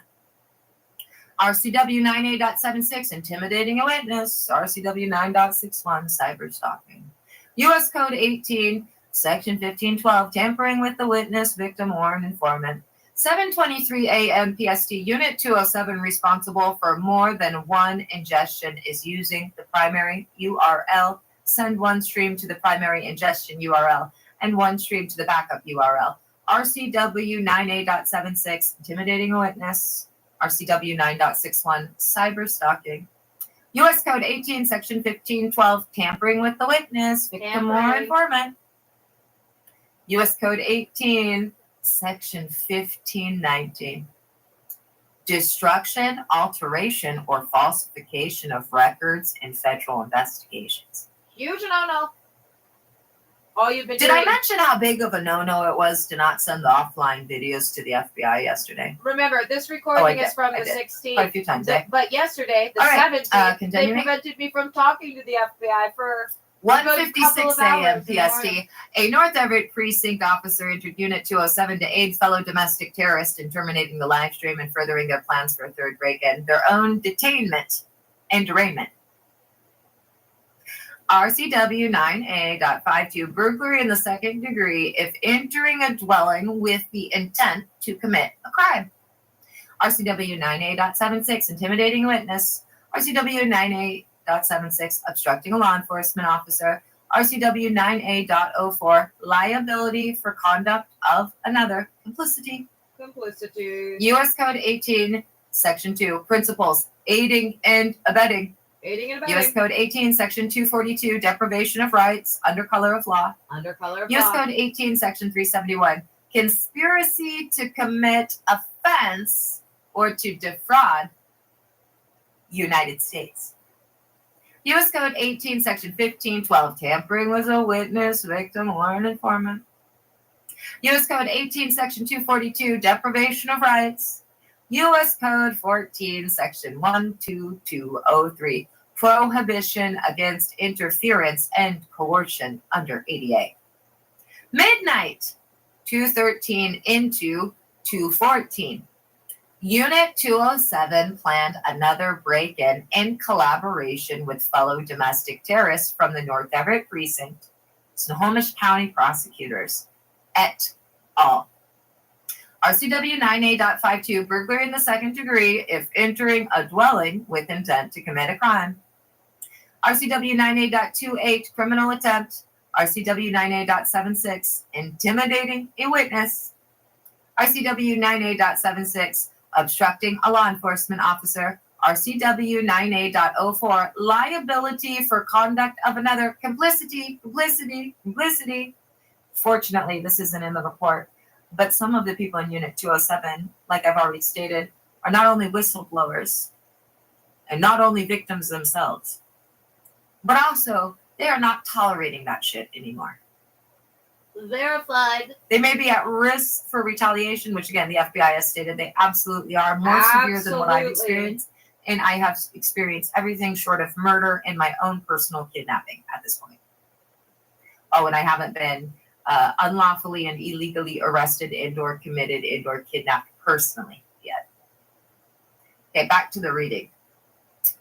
RCW 9A.76, intimidating a witness. RCW 9.61, cyber stalking. U.S. Code 18, Section 1512, tampering with the witness, victim, or an informant. 7:23 a.m. PST, Unit 207, responsible for more than one ingestion, is using the primary URL. Send one stream to the primary ingestion URL and one stream to the backup URL. RCW 9A.76, intimidating a witness. RCW 9.61, cyber stalking. U.S. Code 18, Section 1512, tampering with the witness, victim, or Tampering. informant. U.S. Code 18, Section 1519, destruction, alteration, or falsification of records in federal investigations. Huge no-no. All you've been Did doing. I mention how big of a no-no it was to not send the offline videos to the FBI yesterday? Remember, this recording did. is from I the did. 16th. Quite a few times, eh? But yesterday, the All right, 17th, they continuing. prevented me from talking to the FBI for 1:56 a.m. hours in the PST, morning. a North Everett precinct officer entered Unit 207 to aid fellow domestic terrorists in terminating the live stream and furthering their plans for a third break-in, their own detainment and derangement. RCW 9A.52, burglary in the second degree if entering a dwelling with the intent to commit a crime. RCW 9A.76, intimidating a witness. RCW 9A.76, obstructing a law enforcement officer. RCW 9A.04, liability for conduct of another, complicity. Complicity. U.S. Code 18, Section 2, principles, aiding and abetting. Aiding and U.S. abetting. Code 18, Section 242, deprivation of rights under color of law. Under color of U.S. law. Code 18, Section 371, conspiracy to commit offense or to defraud United States. U.S. Code 18, Section 1512, tampering with a witness, victim, or an informant. U.S. Code 18, Section 242, deprivation of rights. U.S. Code 14, Section 12203, prohibition against interference and coercion under ADA. Midnight, 213 into 214. Unit 207 planned another break-in in collaboration with fellow domestic terrorists from the North Everett precinct, Snohomish County prosecutors, et al. RCW 9A.52, burglary in the second degree if entering a dwelling with intent to commit a crime. RCW 9A.28, criminal attempt. RCW 9A.76, intimidating a witness. RCW 9A.76, obstructing a law enforcement officer. RCW 9A.04, liability for conduct of another, complicity. Fortunately, this isn't in the report, but some of the people in Unit 207, like I've already stated, are not only whistleblowers and not only victims themselves, but also they are not tolerating that shit anymore. Verified. They may be at risk for retaliation, which again, the FBI has stated they absolutely are, more severe than what I've Absolutely. experienced. And I have experienced everything short of murder and my own personal kidnapping at this point. Oh, and I haven't been unlawfully and illegally arrested and or committed and or kidnapped personally yet. Okay, back to the reading.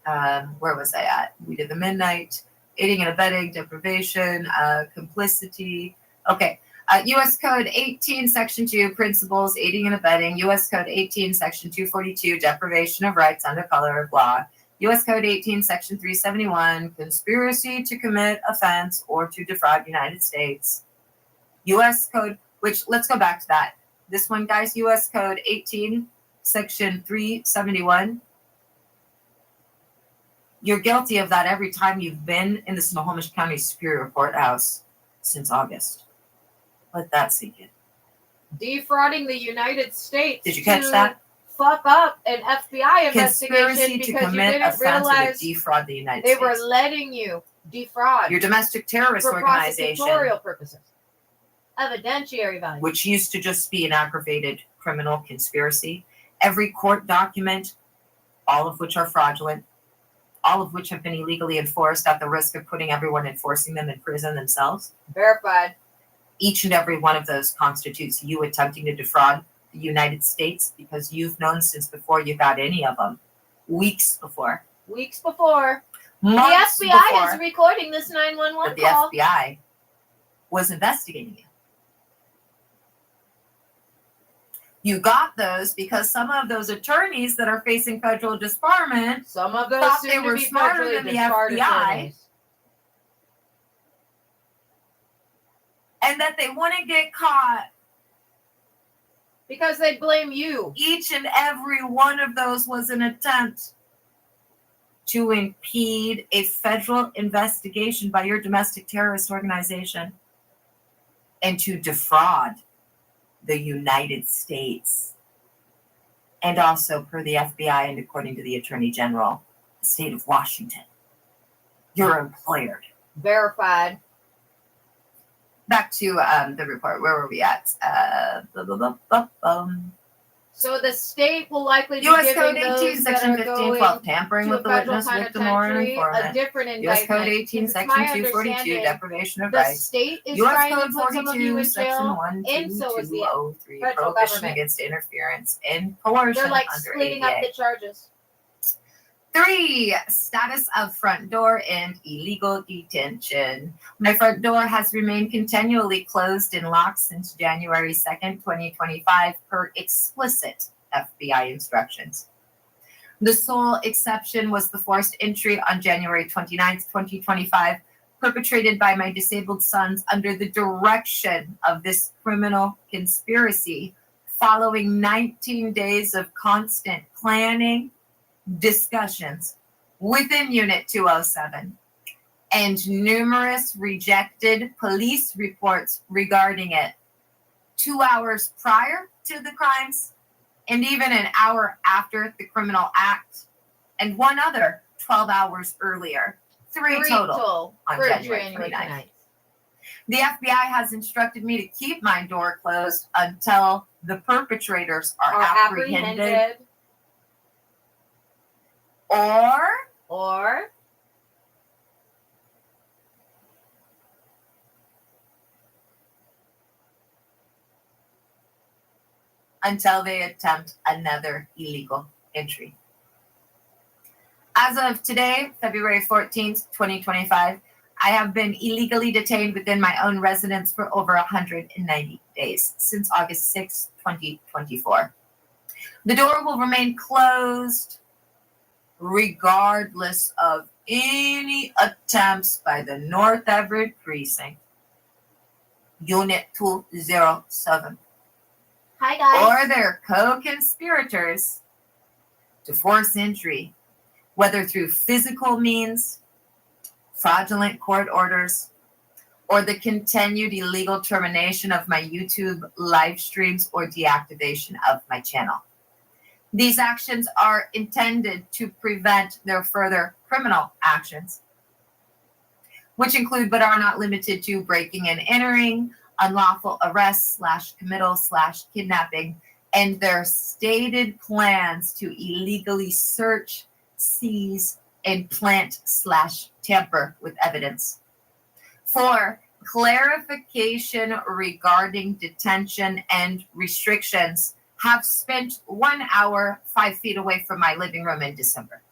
Where was I at? We did the midnight, aiding and abetting, deprivation, complicity. Okay. U.S. Code 18, Section 2, principles, aiding and abetting. U.S. Code 18, Section 242, deprivation of rights under color of law. U.S. Code 18, Section 371, conspiracy to commit offense or to defraud United States. U.S. Code, which, let's go back to that. This one, guys, U.S. Code 18, Section 371. You're guilty of that every time you've been in the Snohomish County Superior Courthouse since August. Let that sink in. Defrauding the United States. Did you catch to that? Fuck up an FBI investigation Conspiracy to because you commit didn't offense or to realize defraud the United they States. were letting you defraud Your domestic terrorist for organization, prosecutorial purposes. Evidentiary value. which used to just be an aggravated criminal conspiracy. Every court document, all of which are fraudulent, all of which have been illegally enforced at the risk of putting everyone enforcing them in prison themselves. Verified. Each and every one of those constitutes you attempting to defraud the United States, because you've known since before you got any of them. Weeks before. Weeks before. Months The FBI before is recording this that 911 the call. FBI was investigating you. You got those because some of those attorneys that are facing federal disbarment Some of those thought they seem to were be smarter federally than the disbarred FBI. attorneys. and that they wouldn't get caught. Because they blame you. Each and every one of those was an attempt to impede a federal investigation by your domestic terrorist organization and to defraud the United States. And also, per the FBI and according to the Attorney General, the state of Washington, your employer. Verified. Back to the report. Where were we at? So the state will likely be U.S. giving Code those 18, that Section are 1512, going tampering to a with the federal witness, victim, or an penitentiary a informant. different U.S. Code indictment. 18, Because it's Section my 242, understanding deprivation of the rights. state is U.S. trying Code to put some of you 42, in Section jail, and so is the 12203, federal prohibition government. against interference and coercion They're like under splitting up ADA. the charges. 3, status of front door and illegal detention. My front door has remained continually closed and locked since January 2nd, 2025, per explicit FBI instructions. The sole exception was the forced entry on January 29th, 2025, perpetrated by my disabled sons under the direction of this criminal conspiracy, following 19 days of constant planning, discussions within Unit 207, and numerous rejected police reports regarding it 2 hours prior to the crimes, and even an hour after the criminal act, and one other 12 hours earlier. Three total on for January 29th. The FBI has instructed me to keep my door closed until the perpetrators are apprehended. Or until they attempt another illegal entry. As of today, February 14th, 2025, I have been illegally detained within my own residence for over 190 days, since August 6th, 2024. The door will remain closed regardless of any attempts by the North Everett Precinct, Unit 207, hi guys. or their co-conspirators to force entry, whether through physical means, fraudulent court orders, or the continued illegal termination of my YouTube live streams or deactivation of my channel. These actions are intended to prevent their further criminal actions, which include but are not limited to breaking and entering, unlawful arrest / committal / kidnapping, and their stated plans to illegally search, seize, and plant / tamper with evidence. 4, clarification regarding detention and restrictions. Have spent 1 hour 5 feet away from my living room in December.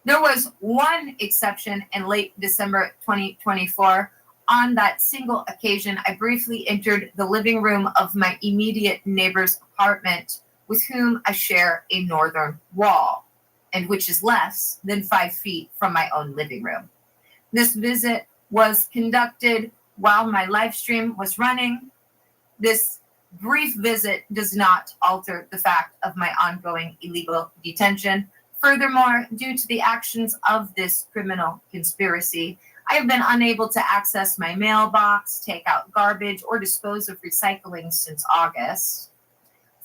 There was one exception in late December 2024. On that single occasion, I briefly entered the living room of my immediate neighbor's apartment, with whom I share a northern wall, and which is less than 5 feet from my own living room. This visit was conducted while my live stream was running. This brief visit does not alter the fact of my ongoing illegal detention. Furthermore, due to the actions of this criminal conspiracy, I have been unable to access my mailbox, take out garbage, or dispose of recycling since August.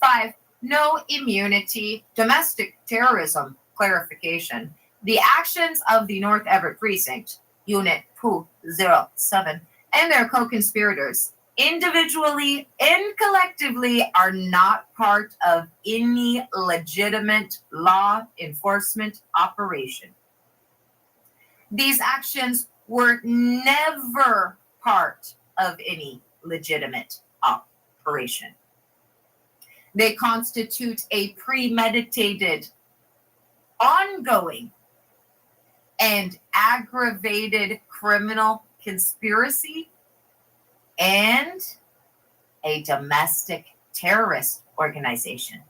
5, no immunity, domestic terrorism clarification. The actions of the North Everett Precinct, Unit 207, and their co-conspirators, individually and collectively, are not part of any legitimate law enforcement operation. These actions were never part of any legitimate operation. They constitute a premeditated, ongoing, and aggravated criminal conspiracy and a domestic terrorist organization.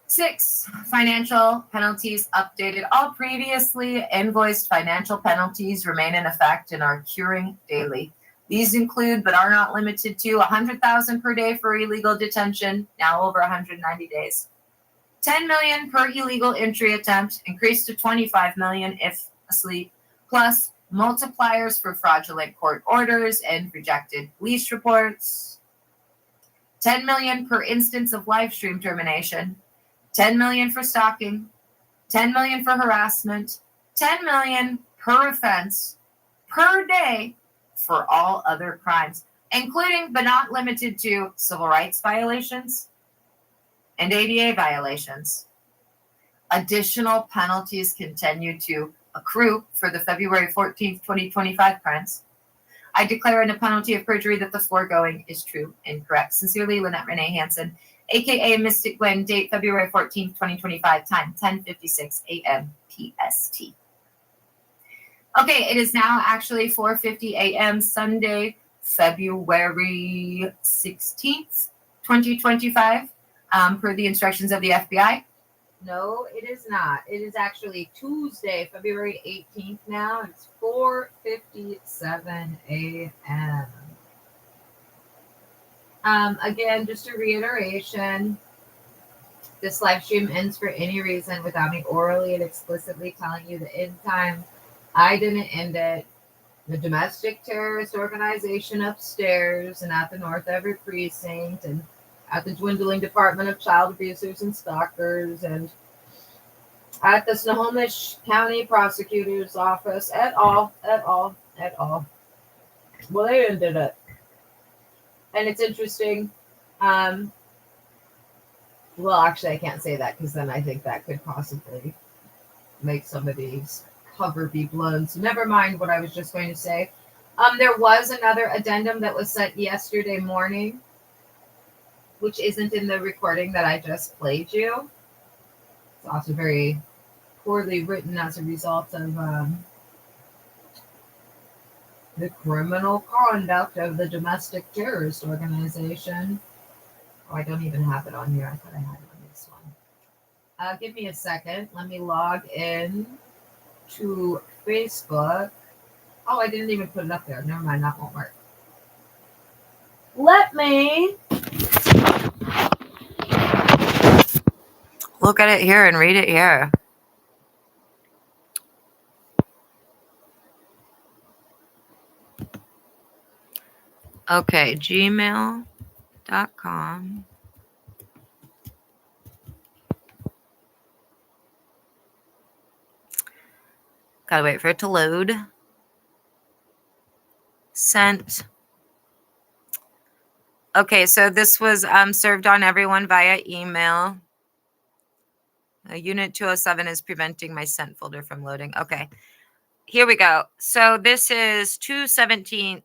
6, financial penalties updated. All previously invoiced financial penalties remain in effect and are curing daily. These include, but are not limited to, $100,000 per day for illegal detention, now over 190 days. $10 million per illegal entry attempt, increased to $25 million if asleep, plus multipliers for fraudulent court orders and rejected police reports. $10 million per instance of live stream termination. $10 million for stalking, $10 million for harassment, $10 million per offense per day for all other crimes, including but not limited to civil rights violations and ADA violations. Additional penalties continue to accrue for the February 14th, 2025 crimes. I declare in a penalty of perjury that the foregoing is true and correct. Sincerely, Lynette Renee Hansen, aka Mystic Gwen, date February 14th, 2025, time 10:56 a.m. PST. Okay, it is now actually 4:50 a.m. Sunday, February 16th, 2025, per the instructions of the FBI. No, it is not. It is actually Tuesday, February 18th now. It's 4:57 a.m. Again, just a reiteration, this live stream ends for any reason without me orally and explicitly telling you the end time. I didn't end it. The domestic terrorist organization upstairs and at the North Everett precinct and at the dwindling Department of Child Abusers and Stalkers and at the Snohomish County Prosecutor's Office, et al. Well, they ended it. And it's interesting. Well, actually, I can't say that because then I think that could possibly make somebody's cover be blown. So never mind what I was just going to say. There was another addendum that was sent yesterday morning, which isn't in the recording that I just played you. It's also very poorly written as a result of the criminal conduct of the domestic terrorist organization. Oh, I don't even have it on here. I thought I had it on this one. Give me a second. Let me log in to Facebook. Oh, I didn't even put it up there. Never mind. That won't work. Let me Look at it here and read it here. Okay, gmail.com. Gotta wait for it to load. Sent. Okay, so this was served on everyone via email. Unit 207 is preventing my sent folder from loading. Okay, here we go. So this is 217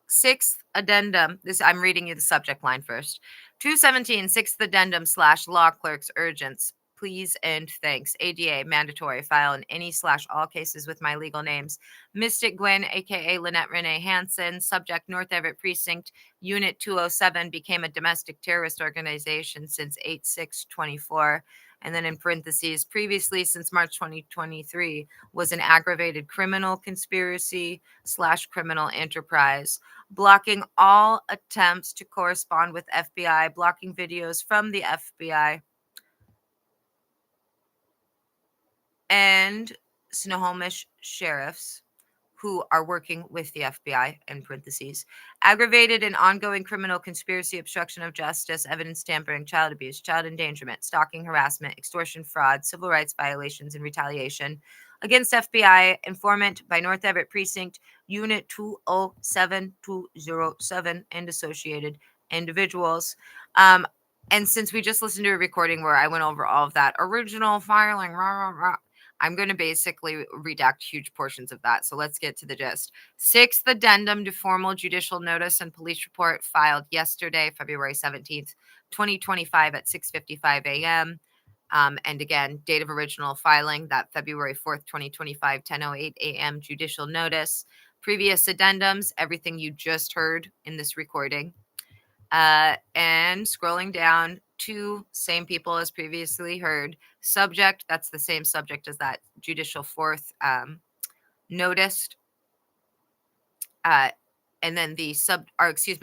6th addendum. I'm reading you the subject line first. 217 6th addendum / law clerk's urgence. Please and thanks. ADA mandatory file in any / all cases with my legal names. Mystic Gwen, aka Lynette Renee Hansen. Subject North Everett Precinct. Unit 207 became a domestic terrorist organization since 8/6/24. And then in parentheses, previously since March 2023 was an aggravated criminal conspiracy / criminal enterprise. Blocking all attempts to correspond with FBI, blocking videos from the FBI and Snohomish sheriffs who are working with the FBI, in parentheses, aggravated and ongoing criminal conspiracy, obstruction of justice, evidence tampering, child abuse, child endangerment, stalking, harassment, extortion, fraud, civil rights violations, and retaliation against FBI informant by North Everett Precinct, Unit 207, and associated individuals. And since we just listened to a recording where I went over all of that original filing, I'm going to basically redact huge portions of that. So let's get to the gist. 6th addendum to formal judicial notice and police report filed yesterday, February 17th, 2025 at 6:55 a.m. And again, date of original filing, that February 4th, 2025, 10:08 a.m. judicial notice. Previous addendums, everything you just heard in this recording. And scrolling down to same people as previously heard. Subject, that's the same subject as that judicial fourth noticed. And then the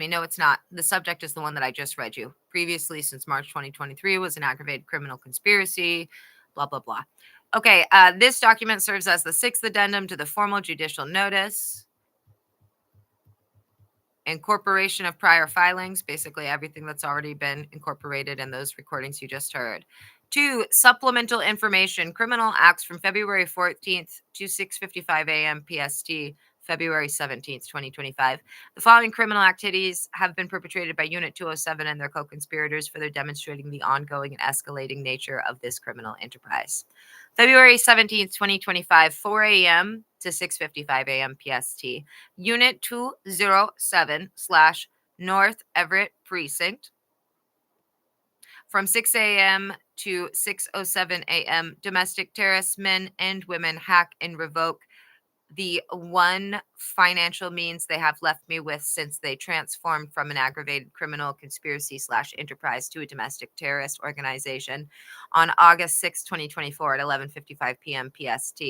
no, it's not. The subject is the one that I just read you. Previously, since March 2023, was an aggravated criminal conspiracy, blah, blah, blah. Okay, this document serves as the 6th addendum to the formal judicial notice. Incorporation of prior filings, basically everything that's already been incorporated in those recordings you just heard. 2, supplemental information, criminal acts from February 14th to 6:55 a.m. PST, February 17th, 2025. The following criminal activities have been perpetrated by Unit207 and their co-conspirators, further demonstrating the ongoing and escalating nature of this criminal enterprise. February 17th, 2025, 4 a.m. to 6:55 a.m. PST. Unit 207 / North Everett Precinct. From 6 a.m. to 6:07 a.m., domestic terrorists, men and women, hack and revoke the one financial means they have left me with since they transformed from an aggravated criminal conspiracy / enterprise to a domestic terrorist organization on August 6, 2024 at 11:55 p.m. PST.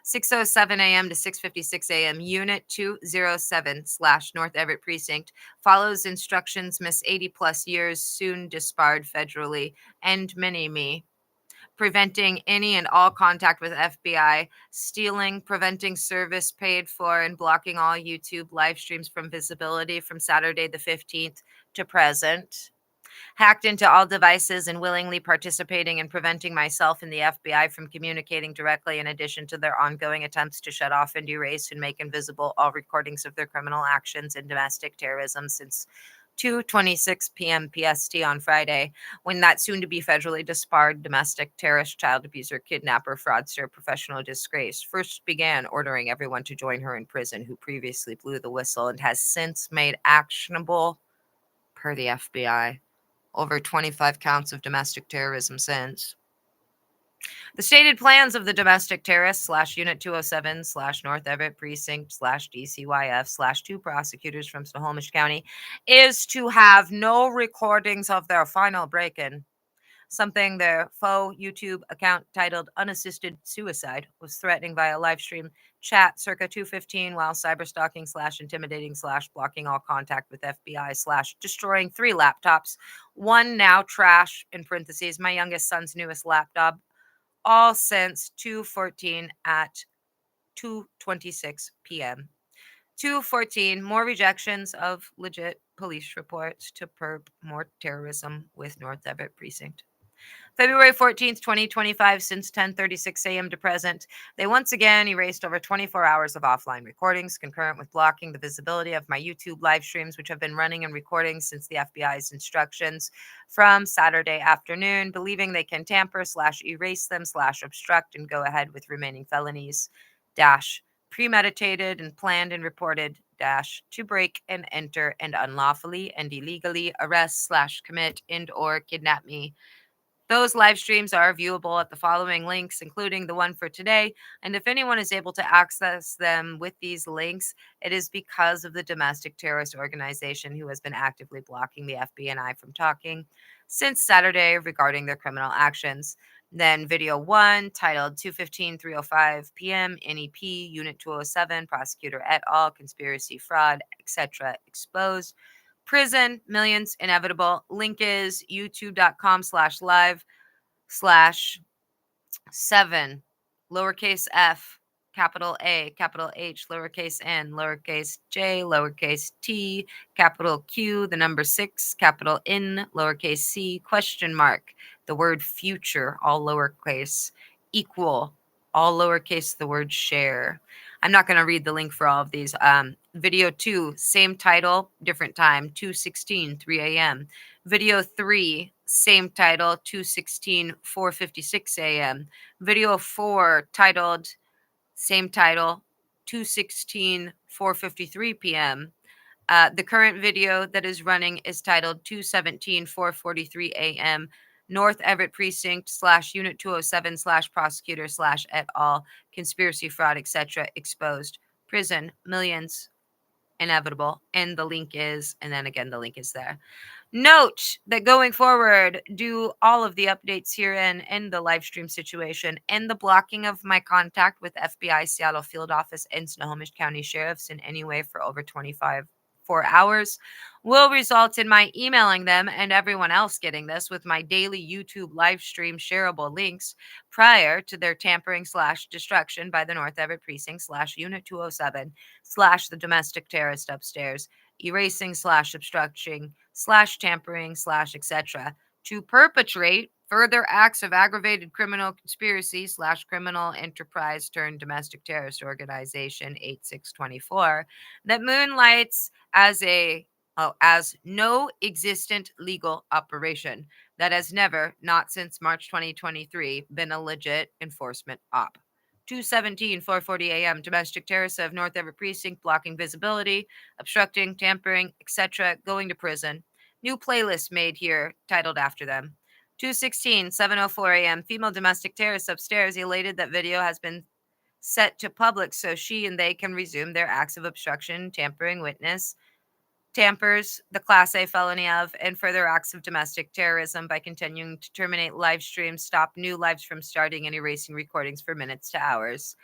6:07 a.m. to 6:56 a.m. Unit 207 / North Everett Precinct follows instructions miss 80 plus years, soon disbarred federally, and mini-me. Preventing any and all contact with FBI, stealing, preventing service paid for, and blocking all YouTube live streams from visibility from Saturday the 15th to present. Hacked into all devices and willingly participating in preventing myself and the FBI from communicating directly, in addition to their ongoing attempts to shut off and erase and make invisible all recordings of their criminal actions and domestic terrorism since 2:26 p.m. PST on Friday, when that soon-to-be federally disbarred domestic terrorist, child abuser, kidnapper, fraudster, professional disgrace first began ordering everyone to join her in prison who previously blew the whistle and has since made actionable, per the FBI, over 25 counts of domestic terrorism since. The stated plans of the domestic terrorists / Unit 207 / North Everett Precinct / DCYF / 2 prosecutors from Snohomish County is to have no recordings of their final break-in, something their faux YouTube account titled Unassisted Suicide was threatening via live stream chat circa 2:15 while cyberstalking / intimidating / blocking all contact with FBI / destroying 3 laptops, one now trash, in parentheses, my youngest son's newest laptop, all since 2:14 at 2:26 p.m. 2:14, more rejections of legit police reports to perp, more terrorism with North Everett Precinct. February 14th, 2025, since 10:36 a.m. to present, they once again erased over 24 hours of offline recordings, concurrent with blocking the visibility of my YouTube live streams, which have been running and recording since the FBI's instructions from Saturday afternoon, believing they can tamper / erase them / obstruct and go ahead with remaining felonies - premeditated and planned and reported - to break and enter and unlawfully and illegally arrest / commit and or kidnap me. Those live streams are viewable at the following links, including the one for today. And if anyone is able to access them with these links, it is because of the domestic terrorist organization who has been actively blocking the FBI from talking since Saturday regarding their criminal actions. Then video 1, titled 2:15-3:05 p.m. NEP, Unit 207, Prosecutor et al., Conspiracy, Fraud, etc. Exposed. Prison, millions, inevitable. Link is youtube.com/live/7, lowercase f, capital A, capital H, lowercase n, lowercase j, lowercase t, capital Q, the number 6, capital N, lowercase c, question mark, the word future, all lowercase, equal, all lowercase, the word share. I'm not going to read the link for all of these. Video 2, same title, different time, 2:16, 3 a.m. Video 3, same title, 2:16, 4:56 a.m. Video 4 titled, same title, 2:16, 4:53 p.m. The current video that is running is titled 2:17, 4:43 a.m. North Everett Precinct / Unit 207 / Prosecutor / et al. Conspiracy, fraud, etc. Exposed. Prison. Millions. Inevitable. And the link is, and then again, the link is there. Note that going forward, do all of the updates herein in the live stream situation and the blocking of my contact with FBI Seattle Field Office and Snohomish County Sheriffs in any way for over 4 hours will result in my emailing them and everyone else getting this with my daily YouTube live stream shareable links prior to their tampering / destruction by the North Everett Precinct / Unit 207 / the domestic terrorist upstairs, erasing / obstructing / tampering / etc. to perpetrate further acts of aggravated criminal conspiracy / criminal enterprise turned domestic terrorist organization 8624 that moonlights as no existent legal operation that has never, not since March 2023, been a legit enforcement op. 2:17, 4:40 a.m. Domestic terrorists of North Everett Precinct blocking visibility, obstructing, tampering, etc. Going to prison. New playlist made here, titled after them. 2:16, 7:04 a.m. Female domestic terrorists upstairs elated that video has been set to public so she and they can resume their acts of obstruction, tampering, witness, tampers, the Class A felony of, and further acts of domestic terrorism by continuing to terminate live streams, stop new lives from starting, and erasing recordings for minutes to hours.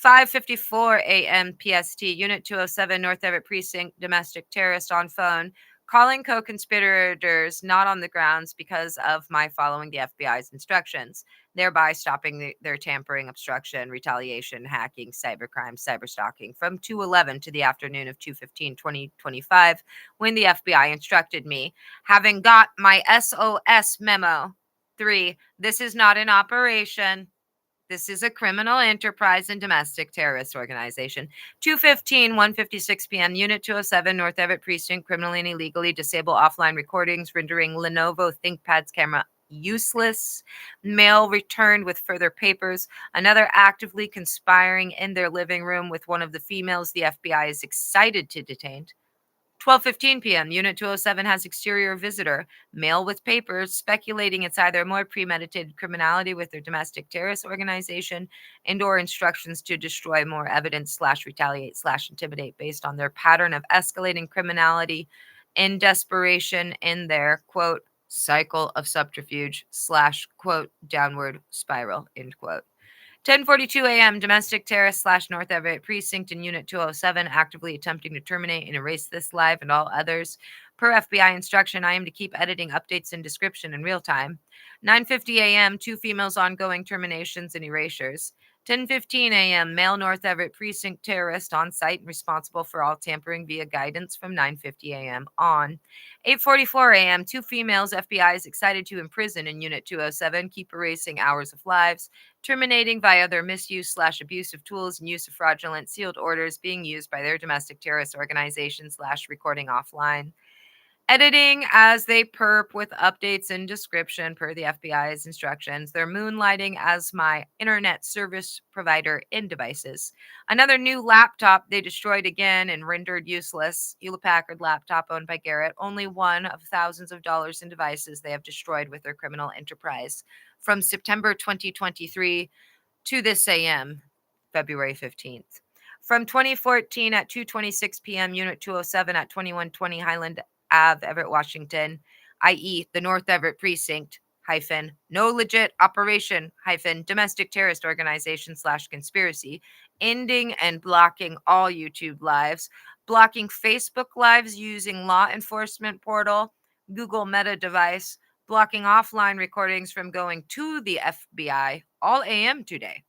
5:54 a.m. PST, Unit 207, North Everett Precinct, domestic terrorist on phone, calling co-conspirators not on the grounds because of my following the FBI's instructions, thereby stopping their tampering, obstruction, retaliation, hacking, cybercrime, cyberstalking from 2:11 to the afternoon of 2:15, 2025, when the FBI instructed me, having got my SOS memo. 3. This is not an operation. This is a criminal enterprise and domestic terrorist organization. 2:15, 1:56 p.m. Unit 207, North Everett Precinct, criminally and illegally disable offline recordings, rendering Lenovo ThinkPad's camera useless. Mail returned with further papers. Another actively conspiring in their living room with one of the females the FBI is excited to detain. 12:15 p.m. Unit 207 has exterior visitor. Mail with papers speculating it's either more premeditated criminality with their domestic terrorist organization and or instructions to destroy more evidence / retaliate / intimidate based on their pattern of escalating criminality in desperation in their, quote, cycle of subterfuge / quote, downward spiral, end quote. 10:42 a.m. Domestic terrorist / North Everett Precinct in Unit 207 actively attempting to terminate and erase this live and all others. Per FBI instruction, I am to keep editing updates and description in real time. 9:50 a.m. 2 females ongoing terminations and erasures. 10:15 a.m. Male North Everett Precinct terrorist on site and responsible for all tampering via guidance from 9:50 a.m. on. 8:44 a.m. 2 females FBI is excited to imprison in Unit 207, keep erasing hours of lives, terminating via their misuse / abuse of tools and use of fraudulent sealed orders being used by their domestic terrorist organization / recording offline. Editing as they perp with updates and description per the FBI's instructions. They're moonlighting as my internet service provider in devices. Another new laptop they destroyed again and rendered useless. Hewlett-Packard laptop owned by Garrett. Only one of thousands of dollars in devices they have destroyed with their criminal enterprise. From September 2023 to this AM, February 15th. From 2014 at 2:26 p.m., Unit 207 at 2120 Highland Ave, Everett, Washington, i.e. the North Everett Precinct, no legit operation, domestic terrorist organization / conspiracy, ending and blocking all YouTube lives, blocking Facebook lives using law enforcement portal, Google Meta device, blocking offline recordings from going to the FBI, all AM today.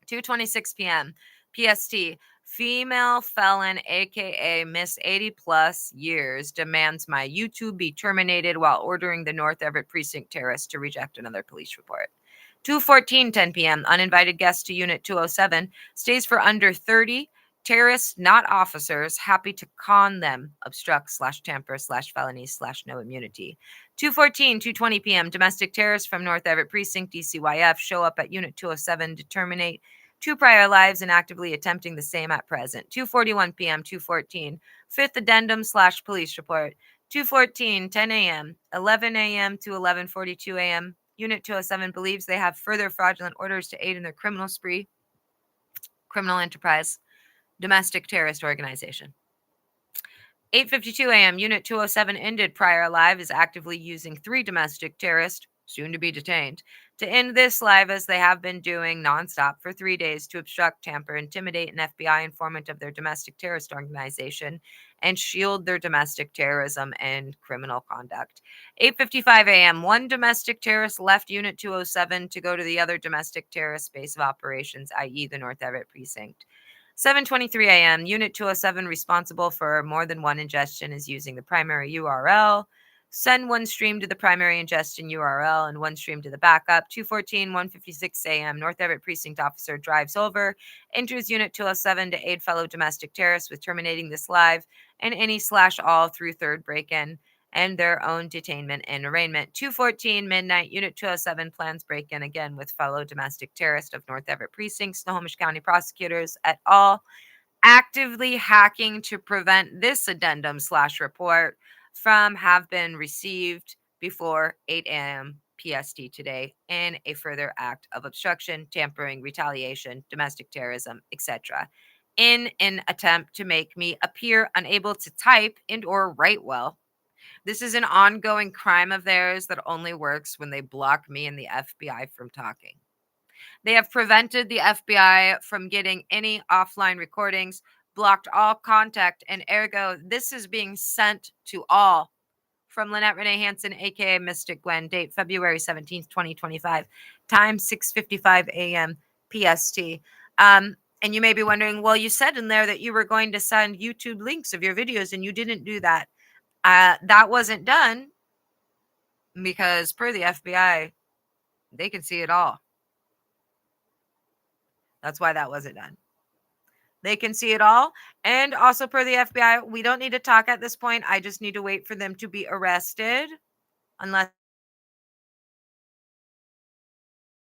2:26 p.m. PST. Female felon, aka Miss 80 plus years, demands my YouTube be terminated while ordering the North Everett Precinct terrorist to reject another police report. 2:14, 10 p.m. Uninvited guest to Unit 207 stays for under 30 Terrorists, not officers, happy to con them, obstruct/tamper/felonies/no immunity. 2:14, 2:20 p.m. Domestic terrorists from North Everett Precinct, DCYF, show up at Unit 207 to terminate 2 prior lives and actively attempting the same at present. 2:41 p.m. 2:14, 5th addendum/police report. 2:14, 10 a.m., 11 a.m. to 11:42 a.m. Unit 207 believes they have further fraudulent orders to aid in their criminal spree, criminal enterprise, domestic terrorist organization. 8:52 a.m. Unit 207 ended prior live is actively using 3 domestic terrorists, soon to be detained, to end this live as they have been doing nonstop for 3 days to obstruct, tamper, intimidate an FBI informant of their domestic terrorist organization and shield their domestic terrorism and criminal conduct. 8:55 a.m. 1 domestic terrorist left Unit 207 to go to the other domestic terrorist base of operations, i.e. the North Everett Precinct. 7:23 a.m. Unit 207 responsible for more than one ingestion is using the primary URL. Send one stream to the primary ingestion URL and one stream to the backup. 2:14, 1:56 a.m. North Everett Precinct officer drives over, enters Unit 207 to aid fellow domestic terrorists with terminating this live and any/all through third break-in and their own detainment and arraignment. 2:14 midnight, Unit 207 plans break-in again with fellow domestic terrorist of North Everett Precinct, Snohomish County prosecutors et al. Actively hacking to prevent this addendum/report from have been received before 8 a.m. PST today in a further act of obstruction, tampering, retaliation, domestic terrorism, etc. in an attempt to make me appear unable to type and or write well. This is an ongoing crime of theirs that only works when they block me and the FBI from talking. They have prevented the FBI from getting any offline recordings, blocked all contact, and ergo, this is being sent to all from Lynette Renee Hansen, aka Mystic Gwen, date February 17th, 2025, time 6:55 a.m. PST. And you may be wondering, well, you said in there that you were going to send YouTube links of your videos and you didn't do that. That wasn't done because per the FBI, they can see it all. That's why that wasn't done. They can see it all. And also per the FBI, we don't need to talk at this point. I just need to wait for them to be arrested unless